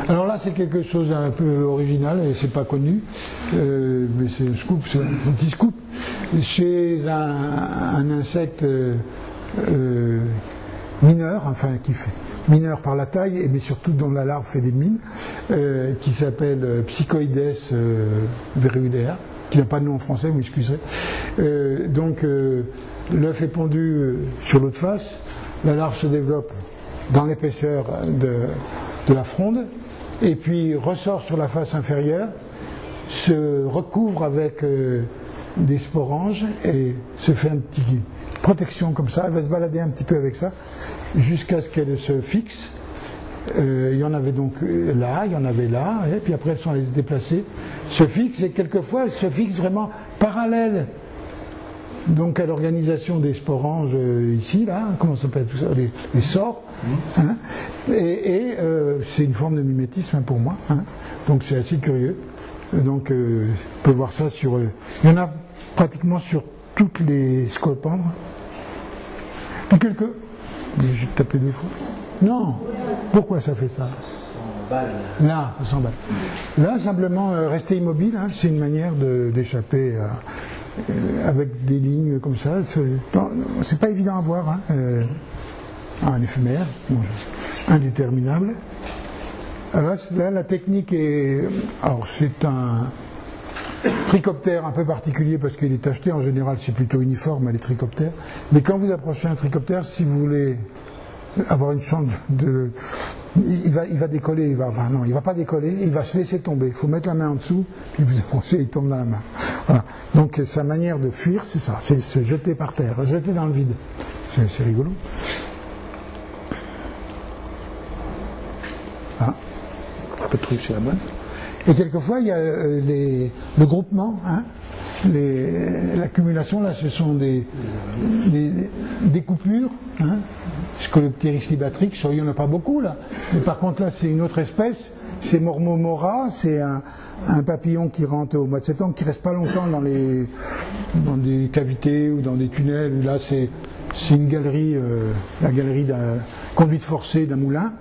Alors là, c'est quelque chose un peu original, et c'est pas connu, mais c'est un scoop, c'est un petit scoop. Chez un insecte mineur, enfin qui fait mineur par la taille, mais surtout dont la larve fait des mines, qui s'appelle Psychoides veruidea, qui n'a pas de nom en français, vous m'excuserez. Donc l'œuf est pondu sur l'autre face, la larve se développe dans l'épaisseur de la fronde, et puis ressort sur la face inférieure, se recouvre avec des sporanges et se fait une petite protection comme ça. Elle va se balader un petit peu avec ça jusqu'à ce qu'elle se fixe. Il y en avait donc là, il y en avait là, et puis après elles sont allées se déplacer, se fixe, et quelquefois elles se fixent vraiment parallèles donc à l'organisation des sporanges ici, là, comment ça s'appelle tout ça, des sores, hein, et c'est une forme de mimétisme pour moi, hein, donc c'est assez curieux. Donc on peut voir ça sur... il y en a pratiquement sur toutes les scolopendres. Puis quelques... J'ai tapé deux fois. Non. Pourquoi ça fait ça? Là, ça s'emballe. Là, simplement, rester immobile, hein, c'est une manière d'échapper avec des lignes comme ça. C'est pas évident à voir. Hein, un éphémère, bon, indéterminable. Alors là, la technique est... Alors, c'est un trichoptère un peu particulier parce qu'il est tacheté. En général, c'est plutôt uniforme, les trichoptères. Mais quand vous approchez un trichoptère, si vous voulez avoir une chance de... Il va décoller, non, il va pas décoller, il va se laisser tomber. Il faut mettre la main en dessous, puis vous approchez, il tombe dans la main. Voilà. Donc, sa manière de fuir, c'est ça, c'est se jeter par terre, se jeter dans le vide. C'est rigolo. Ah. Un peu de truc chez la bonne. Et quelquefois, il y a le groupement, hein, l'accumulation, là, ce sont des coupures, hein, Scolopteris libatrix, il n'y en a pas beaucoup, là. Mais par contre, là, c'est une autre espèce, c'est Mormomora, c'est un papillon qui rentre au mois de septembre, qui ne reste pas longtemps dans des cavités ou dans des tunnels. Là, c'est une galerie, la galerie conduite forcée d'un moulin,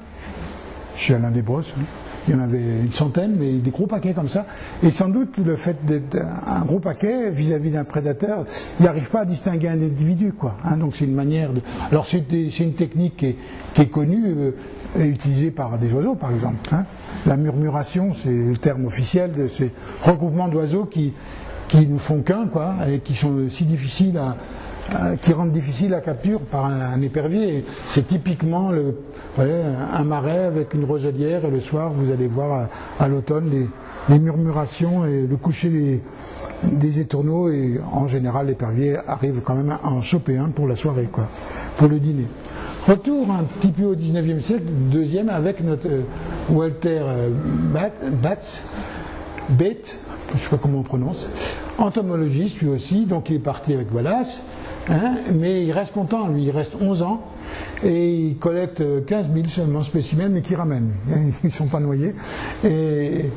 chez Alain Desbrosses. Hein. Il y en avait une centaine, mais des gros paquets comme ça. Et sans doute, le fait d'être un gros paquet vis-à-vis d'un prédateur, il n'arrive pas à distinguer un individu, quoi. Hein, donc c'est une manière de... Alors c'est une technique qui est connue et utilisée par des oiseaux, par exemple. Hein. La murmuration, c'est le terme officiel de ces regroupements d'oiseaux qui ne font qu'un, quoi, et qui sont si difficiles qui rendent difficile la capture par un épervier. C'est typiquement un marais avec une roselière, et le soir vous allez voir à l'automne les murmurations et le coucher des étourneaux, et en général l'épervier arrive quand même à en choper un pour la soirée, quoi, pour le dîner. Retour un petit peu au 19e siècle, deuxième, avec notre Walter Bates, je ne sais pas comment on prononce, entomologiste lui aussi, donc il est parti avec Wallace. Hein, mais il reste longtemps, lui, il reste 11 ans, et il collecte 15 000 seulement spécimens, mais qu'il ramène. Ils ne sont pas noyés. Et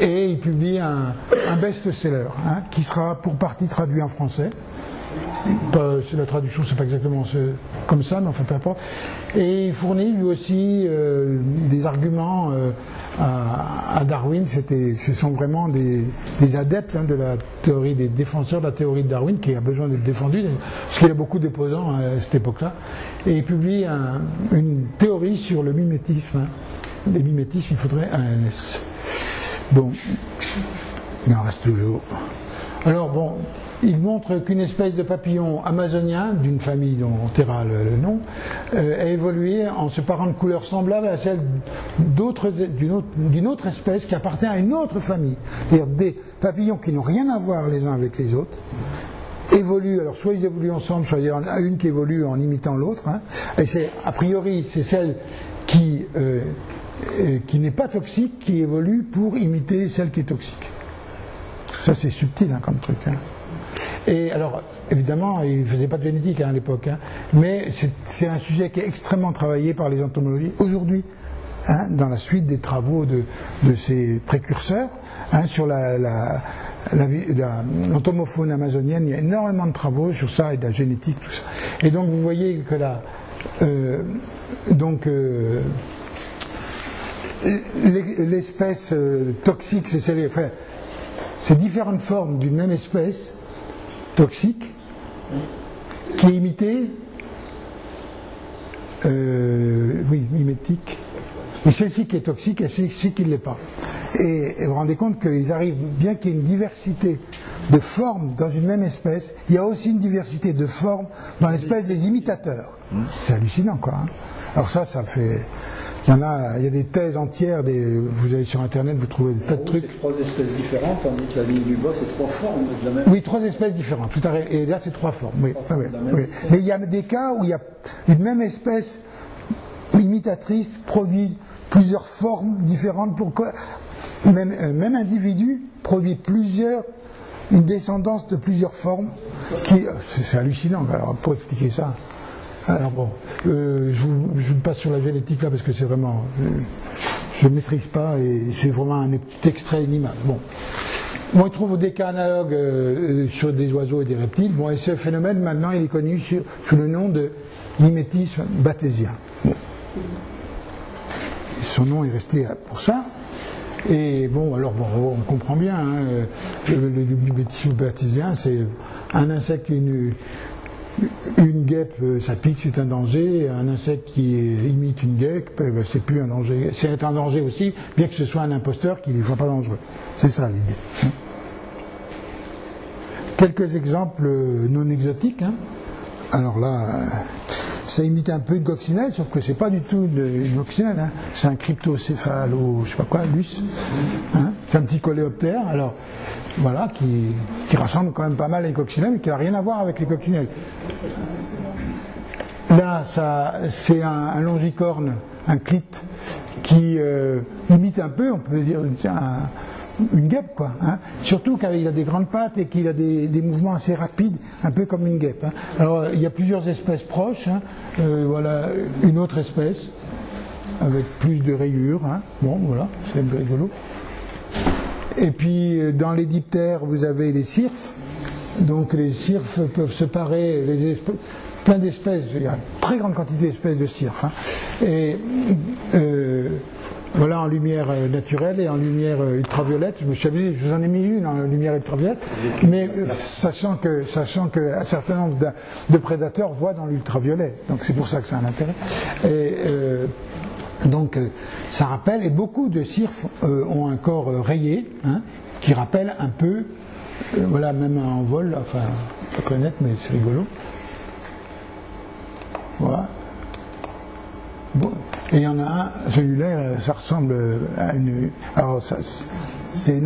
il publie un best-seller, hein, qui sera pour partie traduit en français. La traduction, c'est pas exactement comme ça, mais enfin peu importe. Et il fournit lui aussi des arguments à Darwin. Ce sont vraiment des adeptes, hein, de la théorie, des défenseurs de la théorie de Darwin, qui a besoin d'être défendue, parce qu'il y a beaucoup d'opposants à cette époque-là. Et il publie une théorie sur le mimétisme. Hein. Les mimétismes, il faudrait un S. Bon, il en reste toujours. Alors bon, il montre qu'une espèce de papillon amazonien, d'une famille dont on taira le nom, a évolué en se parant de couleurs semblables à celles d'une autre espèce qui appartient à une autre famille. C'est-à-dire des papillons qui n'ont rien à voir les uns avec les autres, évoluent, alors soit ils évoluent ensemble, soit il y en a une qui évolue en imitant l'autre, hein, et a priori c'est celle qui n'est pas toxique qui évolue pour imiter celle qui est toxique. Ça c'est subtil, hein, comme truc. Hein. Et alors, évidemment, il ne faisait pas de génétique, hein, à l'époque, hein, mais c'est un sujet qui est extrêmement travaillé par les entomologistes aujourd'hui, hein, dans la suite des travaux de ces précurseurs, hein, sur l'entomofaune amazonienne. Il y a énormément de travaux sur ça, et de la génétique, tout ça. Et donc vous voyez que là, l'espèce toxique, c'est différentes formes d'une même espèce toxique qui est imitée, mimétique, mais celle-ci qui est toxique et celle-ci qui ne l'est pas. Et vous vous rendez compte qu'ils arrivent, bien qu'il y ait une diversité de formes dans une même espèce, il y a aussi une diversité de formes dans l'espèce des imitateurs. C'est hallucinant, quoi. Hein. Alors ça fait... Il y a des thèses entières, vous allez sur internet, vous trouvez des tas de trucs. C'est 3 espèces différentes, tandis que la ligne du bas, c'est 3 formes de la même. Oui, 3 espèces différentes, tout à fait. Et là, c'est 3 formes. Oui. Oui. Mais il y a des cas où il y a une même espèce imitatrice produit plusieurs formes différentes. Pourquoi même individu produit une descendance de plusieurs formes. C'est hallucinant. Alors, pour expliquer ça. Alors bon, je passe sur la génétique là parce que c'est vraiment, je ne maîtrise pas et c'est vraiment un extrait animal. Bon, il trouve des cas analogues sur des oiseaux et des reptiles. Bon, et ce phénomène maintenant il est connu sous le nom de mimétisme batésien. Bon. Son nom est resté pour ça. Et bon, alors bon, on comprend bien. Hein, le mimétisme batésien, c'est un insecte une guêpe, ça pique, c'est un danger. Un insecte qui imite une guêpe, c'est plus un danger. C'est un danger aussi, bien que ce soit un imposteur qui ne soit pas dangereux. C'est ça l'idée. Quelques exemples non exotiques. Alors là, ça imite un peu une coccinelle, sauf que c'est pas du tout une coccinelle. C'est un cryptocéphalo, je sais pas quoi, luce. C'est un petit coléoptère. Alors voilà, qui ressemble quand même pas mal à une coccinelle, mais qui n'a rien à voir avec les coccinelles. Là, c'est un longicorne, un clite, qui imite un peu, on peut dire, une guêpe, quoi. Surtout qu'il a des grandes pattes et qu'il a des mouvements assez rapides, un peu comme une guêpe. Alors, il y a plusieurs espèces proches. Voilà, une autre espèce, avec plus de rayures. Bon, voilà, c'est un peu rigolo. Et puis, dans les diptères, vous avez les cirfes. Donc, les cirfes peuvent se parer, plein d'espèces, il y a une très grande quantité d'espèces de cirfes. Et voilà, en lumière naturelle et en lumière ultraviolette. Je vous en ai mis une en lumière ultraviolette, mais sachant que un certain nombre de prédateurs voient dans l'ultraviolet. Donc c'est pour ça que ça a un intérêt. Et donc ça rappelle, et beaucoup de cirfes ont un corps rayé, qui rappelle un peu, voilà, même en vol, enfin, pas très net, mais c'est rigolo. Voilà. Bon. Et il y en a un, celui-là, ça ressemble à une. Alors c'est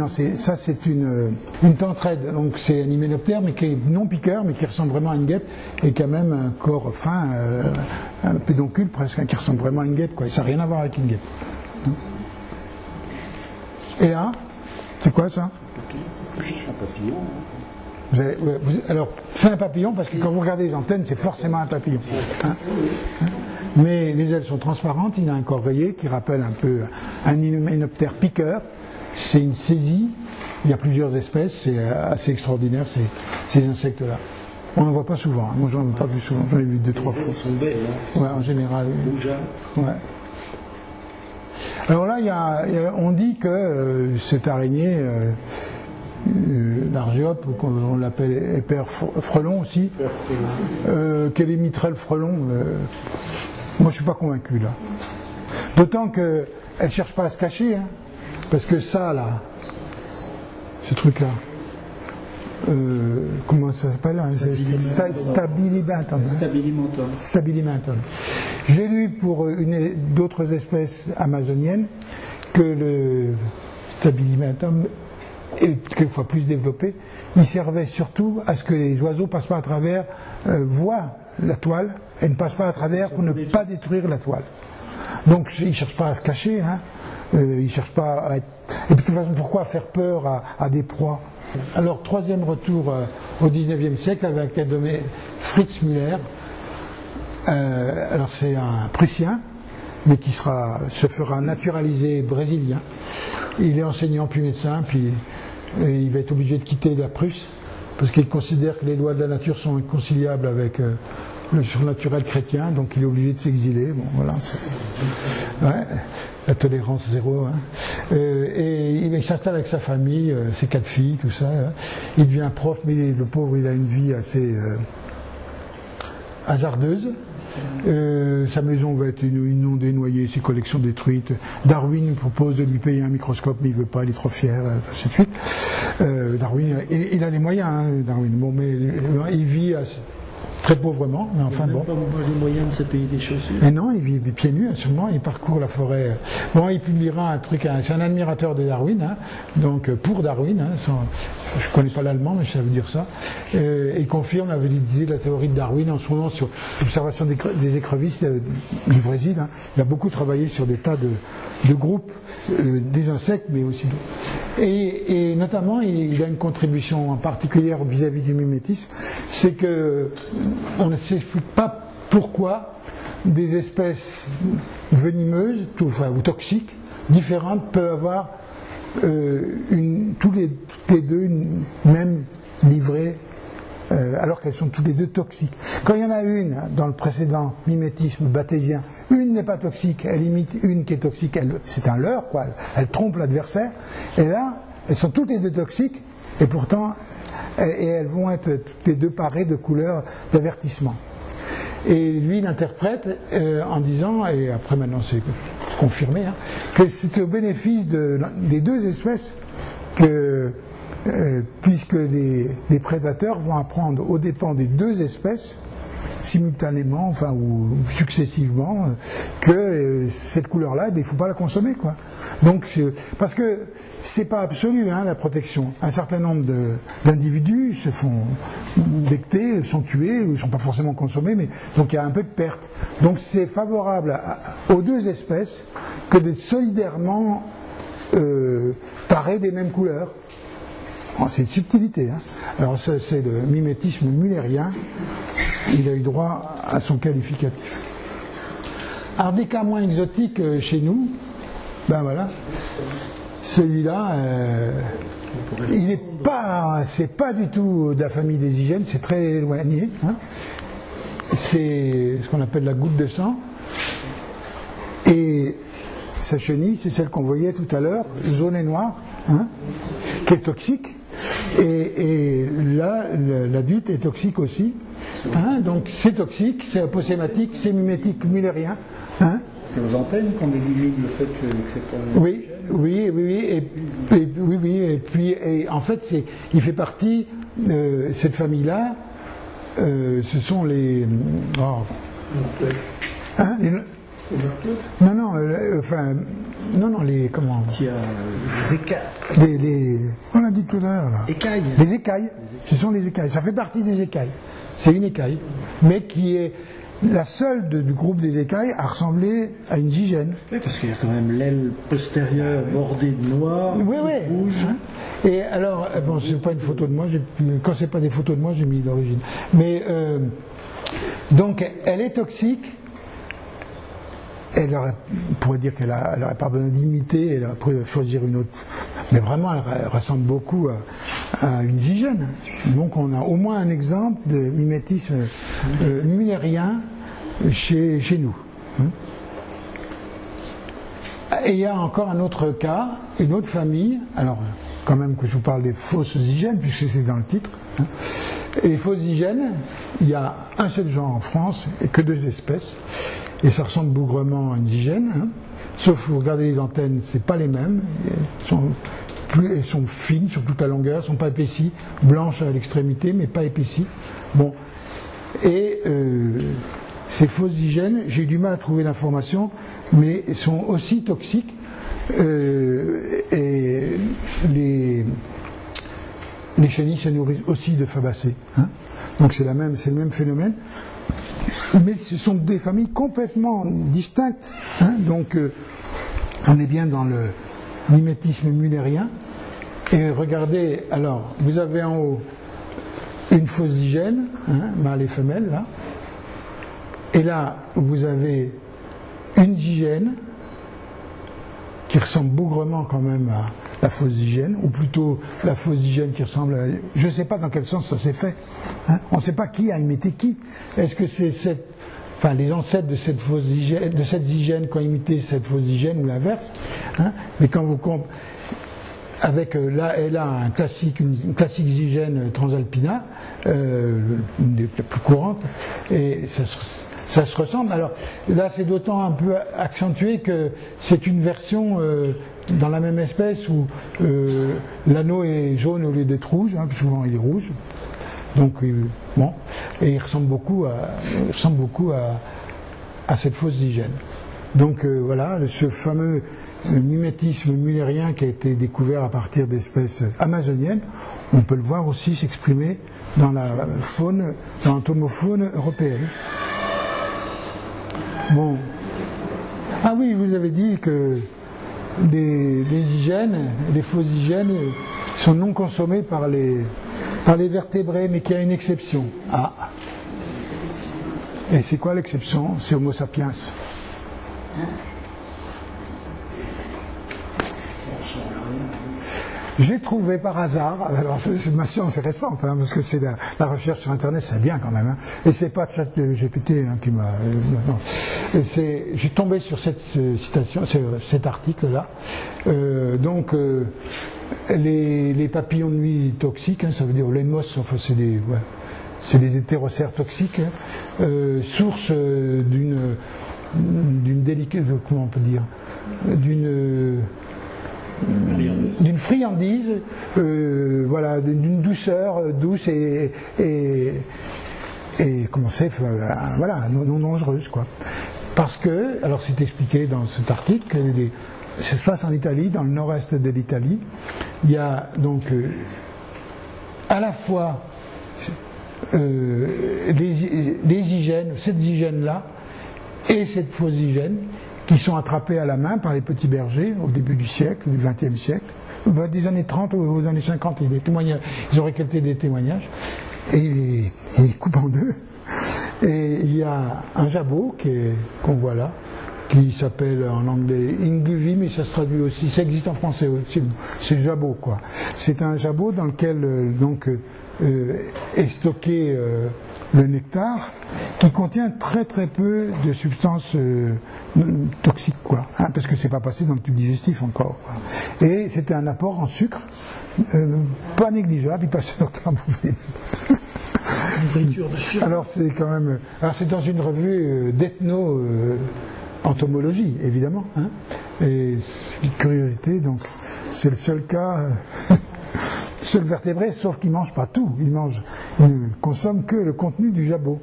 une tentrède, donc c'est un hyménoptère, mais qui est non piqueur, mais qui ressemble vraiment à une guêpe, et qui a même un corps fin, un pédoncule presque, qui ressemble vraiment à une guêpe, quoi. Et ça n'a rien à voir avec une guêpe. Et là, c'est quoi ça? Un papillon. Alors, c'est un papillon, parce que quand vous regardez les antennes, c'est forcément un papillon. Mais les ailes sont transparentes, il a un corps rayé qui rappelle un peu un hyménoptère piqueur. C'est une saisie, il y a plusieurs espèces, c'est assez extraordinaire ces insectes-là. On n'en voit pas souvent, moi j'en ai pas vu souvent, j'en ai vu 2-3 fois. Les ailes sont belles, Ouais, en général. Rougeâtres. Ouais. Alors là, on dit que cette araignée, l'Argiope, on l'appelle éper frelon aussi, qu'elle imiterait le frelon. Moi, je suis pas convaincu là. D'autant qu'elle ne cherche pas à se cacher, parce que ça, là, ce truc-là, comment ça s'appelle, Stabilimentum. J'ai lu pour d'autres espèces amazoniennes que le Stabilimentum est quelquefois plus développé. Il servait surtout à ce que les oiseaux passent pas à travers, voient la toile et ne passent pas à travers pour ne pas détruire la toile. Donc ils ne cherchent pas à se cacher, ils ne cherchent pas à être... Et puis de toute façon, pourquoi faire peur à des proies? Alors, troisième retour au XIXe siècle avec un nommé Fritz Müller. Alors c'est un Prussien, mais qui se fera naturaliser brésilien. Il est enseignant puis médecin, puis il va être obligé de quitter la Prusse, parce qu'il considère que les lois de la nature sont inconciliables avec le surnaturel chrétien, donc il est obligé de s'exiler. Bon, voilà, la tolérance zéro. Et il s'installe avec sa famille, ses 4 filles, tout ça. Il devient prof, mais le pauvre, il a une vie assez hasardeuse. Sa maison va être inondée, noyée, ses collections détruites. Darwin propose de lui payer un microscope, mais il ne veut pas, il est trop fier, ainsi de suite. Darwin, il a les moyens, Darwin. Bon, mais il vit très pauvrement, mais enfin bon. Il n'a même pas les moyens de se payer des chaussures. Mais non, il vit pieds nus, sûrement, il parcourt la forêt. Bon, il publiera un truc, c'est un admirateur de Darwin, donc pour Darwin, je ne connais pas l'allemand, mais ça veut dire ça, et confirme la validité de la théorie de Darwin en se fondant sur l'observation des écrevisses du Brésil. Il a beaucoup travaillé sur des tas de groupes, des insectes, mais aussi d'autres. Et notamment, il a une contribution en particulier vis-à-vis du mimétisme, c'est que on ne s'explique pas pourquoi des espèces venimeuses ou toxiques différentes peuvent avoir toutes les deux une même livrée, alors qu'elles sont toutes les deux toxiques. Quand il y en a une dans le précédent mimétisme batésien, une n'est pas toxique, elle imite une qui est toxique, c'est un leurre, quoi. Elle trompe l'adversaire, et là elles sont toutes les deux toxiques, et pourtant et elles vont être toutes les deux parées de couleurs d'avertissement. Et lui, il interprète en disant, et après maintenant c'est confirmé, hein, que c'est au bénéfice des deux espèces que, puisque les prédateurs vont apprendre aux dépens des deux espèces, simultanément, enfin, ou successivement, que cette couleur-là, il ne faut pas la consommer, quoi. Donc, parce que c'est pas absolu, hein, la protection. Un certain nombre d'individus se font becter, sont tués, ou ne sont pas forcément consommés, mais donc il y a un peu de perte. Donc c'est favorable aux deux espèces que d'être solidairement parées des mêmes couleurs. C'est une subtilité, hein. Alors ça, c'est le mimétisme mullérien. Il a eu droit à son qualificatif. Alors des cas moins exotiques chez nous, ben voilà, celui-là, il n'est pas, c'est pas du tout de la famille des hygiènes, c'est très éloigné, hein. C'est ce qu'on appelle la goutte de sang. Et sa chenille, c'est celle qu'on voyait tout à l'heure, jaune et noire, hein, qui est toxique. Et là, l'adulte est toxique aussi. Hein, donc c'est toxique, c'est aposématique, c'est mimétique mullérien. Hein. C'est aux antennes qu'on élimine le fait que c'est pas... Oui, et puis en fait il fait partie, cette famille-là, ce sont les... Hein, non, les... Comment... Il y a les écailles. On l'a dit tout à l'heure. Écailles. Les écailles, ce sont les écailles, ça fait partie des écailles. C'est une écaille, mais qui est la seule du groupe des écailles à ressembler à une zygène. Oui, parce qu'il y a quand même l'aile postérieure bordée de noir, oui. rouge. Et alors, bon, c'est pas une photo de moi, quand c'est pas des photos de moi, j'ai mis d'origine. Mais, donc, elle est toxique. On pourrait dire qu'elle n'aurait pas besoin d'imiter, elle aurait pu choisir une autre. Mais vraiment, elle ressemble beaucoup à une zygène. Donc on a au moins un exemple de mimétisme mullérien chez nous. Et il y a encore un autre cas, une autre famille, alors quand même que je vous parle des fausses zygènes, puisque c'est dans le titre. Et les fausses zygènes, il y a un seul genre en France et que 2 espèces. Et ça ressemble bougrement à une zygène, hein. Sauf que vous regardez les antennes, c'est pas les mêmes. Elles sont fines sur toute la longueur, elles sont pas épaissies, blanches à l'extrémité, mais pas épaissies. Bon. Et ces fausses zygènes, j'ai eu du mal à trouver l'information, mais sont aussi toxiques. Et les chenilles se nourrissent aussi de fabacées, hein. Donc c'est le même phénomène. Mais ce sont des familles complètement distinctes, hein. Donc on est bien dans le mimétisme mullérien. Et regardez, alors vous avez en haut une fausse zygène, hein, mâle et femelle là, et là vous avez une zygène qui ressemble bougrement quand même à la fausse zygène, ou plutôt la fausse zygène qui ressemble à... Je ne sais pas dans quel sens ça s'est fait, hein. On ne sait pas qui a imité qui. Est-ce que c'est les ancêtres de cette fausse zygène, de cette zygène qui ont imité cette fausse zygène, ou l'inverse, hein. Mais quand vous avec là et là une classique zygène transalpina, une des plus courantes, et ça se ressemble. Alors là, c'est d'autant un peu accentué que c'est une version dans la même espèce où l'anneau est jaune au lieu d'être rouge, hein, souvent il est rouge. Donc bon, et il ressemble beaucoup à cette fausse zygène. Donc voilà, ce fameux mimétisme mullérien qui a été découvert à partir d'espèces amazoniennes, on peut le voir aussi s'exprimer dans la faune, dans l'entomofaune européenne. Bon. Ah oui, je vous avais dit que les zygènes, les fausses zygènes, sont non consommées par les vertébrés, mais qu'il y a une exception. Ah. Et c'est quoi l'exception? C'est Homo sapiens. J'ai trouvé par hasard, alors ma science est récente, hein, parce que c'est la recherche sur Internet, c'est bien quand même, hein, et c'est pas ChatGPT qui m'a... non. J'ai tombé sur cette citation, cet article-là. Les papillons de nuit toxiques, hein, ça veut dire les mosses, enfin c'est des hétérocères toxiques, hein, source d'une délicate, comment on peut dire, d'une friandise, voilà, d'une douceur douce et comment c'est, voilà, non dangereuse, quoi. Parce que, alors c'est expliqué dans cet article, que ça se passe en Italie, dans le nord-est de l'Italie. Il y a donc à la fois des hygiènes, cette hygiène-là, et cette fausse hygiène, qui sont attrapés à la main par les petits bergers au début du siècle, du XXe siècle, des années 30 aux années 50, ils ont récolté des témoignages, et ils coupent en deux. Et il y a un jabot qu'on voit là, qui s'appelle en anglais Inguvi, mais ça se traduit aussi, ça existe en français aussi, c'est le jabot, quoi. C'est un jabot dans lequel est stocké le nectar, qui contient très très peu de substances toxiques, quoi, hein, parce que c'est pas passé dans le tube digestif encore, quoi. Et c'était un apport en sucre pas négligeable, il passe sur temps. Alors c'est quand même, alors c'est dans une revue d'ethno entomologie, évidemment, hein, et c'est une curiosité, donc c'est le seul cas. Seul vertébré, sauf qu'il ne mange pas tout. Il ne consomme que le contenu du jabot.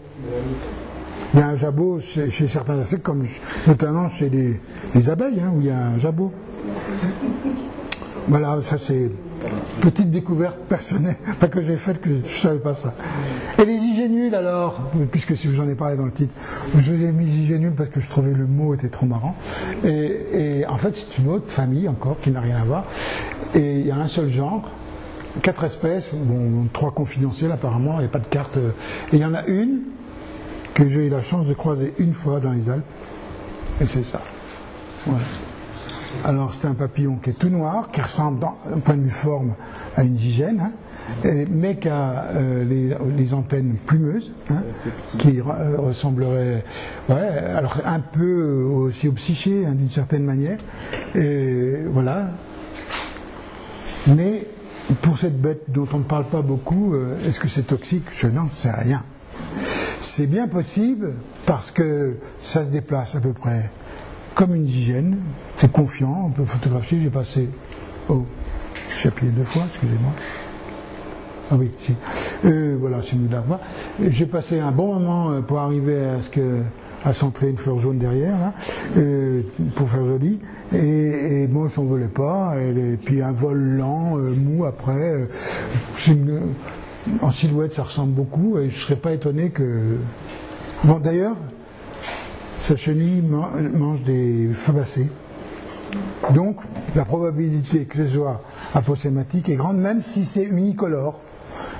Il y a un jabot chez certains insectes, comme notamment chez les abeilles, hein, où il y a un jabot. Voilà, ça c'est une petite découverte personnelle, pas que j'ai faite, que je ne savais pas ça. Et les hygiénules alors, puisque j'en ai parlé dans le titre, je vous ai mis hygiénules parce que je trouvais le mot était trop marrant. Et en fait c'est une autre famille encore qui n'a rien à voir. Et il y a un seul genre. 4 espèces, bon, 3 confidentielles apparemment, il n'y a pas de carte. Et il y en a une que j'ai eu la chance de croiser une fois dans les Alpes, et c'est ça. Voilà. Alors c'est un papillon qui est tout noir, qui ressemble d'un point de vue forme à une gigène, hein, mais qui a les antennes plumeuses, hein, qui ressembleraient, alors un peu aussi au psyché, hein, d'une certaine manière, et voilà. Mais pour cette bête dont on ne parle pas beaucoup, est-ce que c'est toxique? Je n'en sais rien. C'est bien possible parce que ça se déplace à peu près comme une gigène. C'est confiant, on peut photographier. J'ai passé... Oh, j'ai appuyé 2 fois, excusez-moi. Ah oui, si. Voilà, c'est mieux d'avoir. J'ai passé un bon moment pour arriver à centrer une fleur jaune derrière, là, pour faire joli. Et bon, elle s'envolait pas. Et puis un vol lent, mou après. En silhouette, ça ressemble beaucoup. Et je ne serais pas étonné que... Bon, d'ailleurs, sa chenille mange des fabacées. Donc, la probabilité que ce soit aposématique est grande, même si c'est unicolore.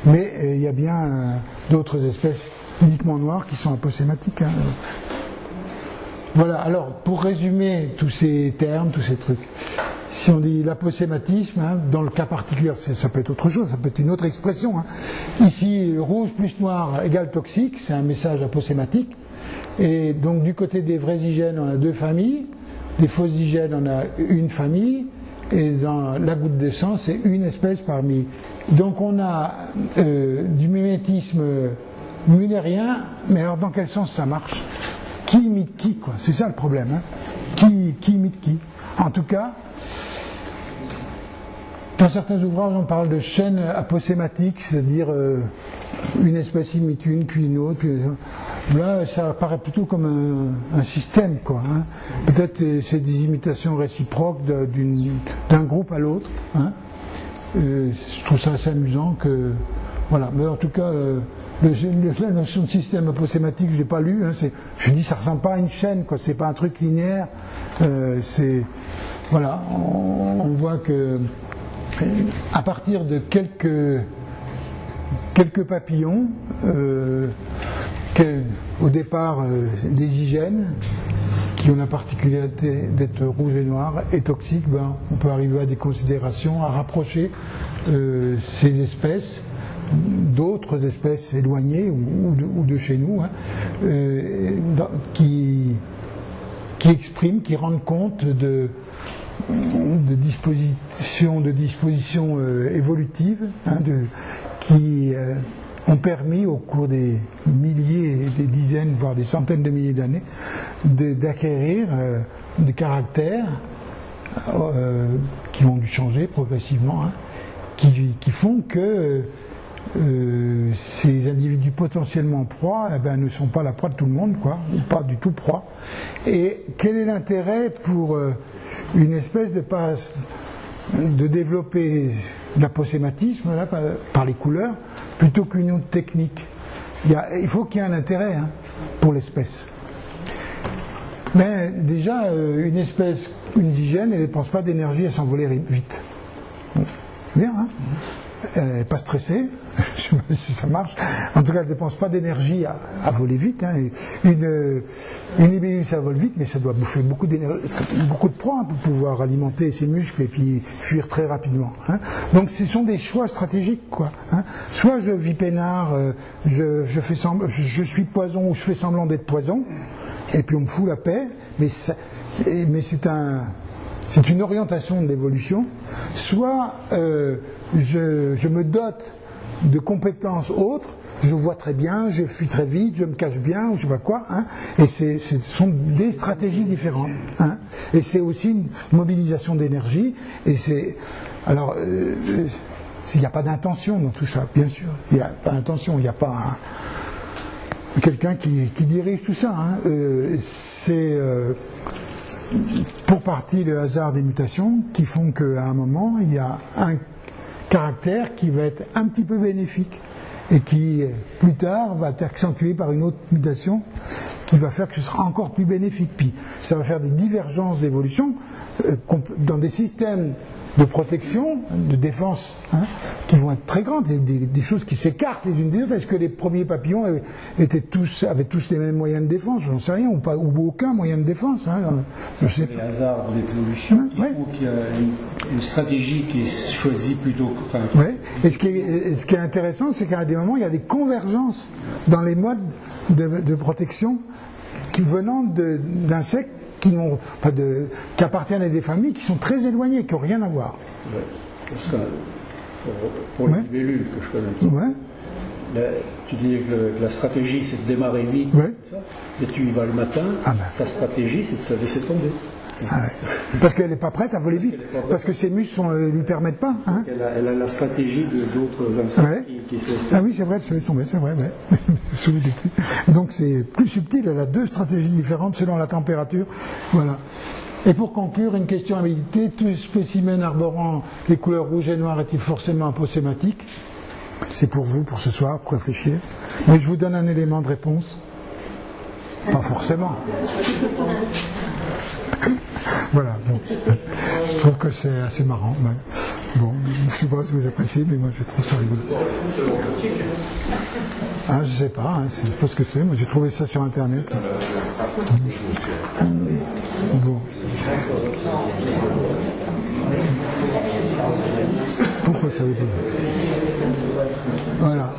Mais il y a bien d'autres espèces uniquement noires qui sont aposématiques. Hein. Voilà, alors pour résumer tous ces termes, tous ces trucs, si on dit l'aposématisme, hein, dans le cas particulier, ça peut être autre chose, ça peut être une autre expression. Hein. Ici, rouge plus noir égale toxique, c'est un message aposématique. Et donc du côté des vrais hygiènes, on a 2 familles, des fausses hygiènes, on a une famille, et dans la goutte de sang, c'est une espèce parmi. Donc on a du mimétisme mullérien, mais alors dans quel sens ça marche? Qui imite qui, quoi? C'est ça le problème. Hein? Qui imite qui? En tout cas, dans certains ouvrages, on parle de chaîne aposématique, c'est-à-dire une espèce imite une, puis une autre. Puis... Là, ça apparaît plutôt comme un système, quoi. Hein? Peut-être c'est des imitations réciproques d'un groupe à l'autre. Hein? Je trouve ça assez amusant que... Voilà, mais en tout cas... la notion de système aposématique, je ne l'ai pas lu. Hein, je dis, ça ne ressemble pas à une chaîne, quoi. C'est pas un truc linéaire. Voilà, on voit que à partir de quelques papillons, au départ des hygiènes, qui ont la particularité d'être rouge et noir et toxiques, ben, on peut arriver à des considérations, à rapprocher ces espèces d'autres espèces éloignées ou de chez nous, hein, qui expriment, qui rendent compte de dispositions évolutives, hein, qui ont permis au cours des milliers, des dizaines, voire des centaines de milliers d'années, d'acquérir des caractères qui ont dû changer progressivement, hein, qui font que ces individus potentiellement proies, eh ben, ne sont pas la proie de tout le monde, quoi, ou pas du tout proie. Et quel est l'intérêt pour une espèce de développer l'aposématisme là, par les couleurs plutôt qu'une autre technique? Il faut qu'il y ait un intérêt, hein, pour l'espèce. Mais déjà, une espèce, une zygène, elle ne dépense pas d'énergie à s'envoler vite. Bon, bien, hein? Elle n'est pas stressée, je ne sais pas si ça marche. En tout cas, elle ne dépense pas d'énergie à voler vite, hein. Une libellule, ça vole vite, mais ça doit bouffer beaucoup de proies pour pouvoir alimenter ses muscles et puis fuir très rapidement, hein. Donc, ce sont des choix stratégiques, quoi, hein. Soit je vis peinard, je suis poison ou je fais semblant d'être poison, et puis on me fout la paix, mais c'est une orientation de l'évolution. Soit je me dote de compétences autres, je vois très bien, je fuis très vite, je me cache bien, ou je sais pas quoi, hein, et ce sont des stratégies différentes, hein, et c'est aussi une mobilisation d'énergie, et c'est... Alors, il n'y a pas d'intention dans tout ça, bien sûr, il n'y a pas d'intention, il n'y a pas quelqu'un qui dirige tout ça, hein. C'est... pour partie le hasard des mutations qui font qu'à un moment, il y a un caractère qui va être un petit peu bénéfique et qui, plus tard, va être accentué par une autre mutation qui va faire que ce sera encore plus bénéfique. Puis ça va faire des divergences d'évolution dans des systèmes de protection, de défense, hein, qui vont être très grandes, des choses qui s'écartent les unes des autres. Est-ce que les premiers papillons avaient tous les mêmes moyens de défense? J'en sais rien, ou aucun moyen de défense, hein. C'est les hasards de l'évolution qui font qu'il y a une stratégie qui est choisie plutôt que... Enfin, ouais. Et ce qui est intéressant, c'est qu'à des moments, il y a des convergences dans les modes de protection venant d'insectes qui appartiennent à des familles qui sont très éloignées, qui n'ont rien à voir. Ouais. Pour les libellules que je connais. Ouais. Là, tu dis que la stratégie c'est de démarrer vite, ouais. Et tu y vas le matin, sa stratégie c'est de se laisser tomber. Ah ouais. Parce qu'elle n'est pas prête à voler vite, parce que ses muscles ne lui permettent pas. Hein. Elle a la stratégie d'autres insectes, ouais, qui se laissent tomber. Ah oui, c'est vrai, elle se laisse tomber, c'est vrai. Ouais. Donc c'est plus subtil, elle a deux stratégies différentes selon la température. Voilà. Et pour conclure, une question à méditer: tout spécimen arborant les couleurs rouge et noir est-il forcément aposématique? C'est pour vous, pour ce soir, pour réfléchir. Mais je vous donne un élément de réponse. Pas forcément. Voilà, bon. Je trouve que c'est assez marrant. Ouais. Bon, je ne sais pas si vous appréciez, mais moi je trouve ça rigolo. Ah, je sais pas, hein, je sais pas ce que c'est, moi j'ai trouvé ça sur internet. Bon. Pourquoi ça rigole? Voilà.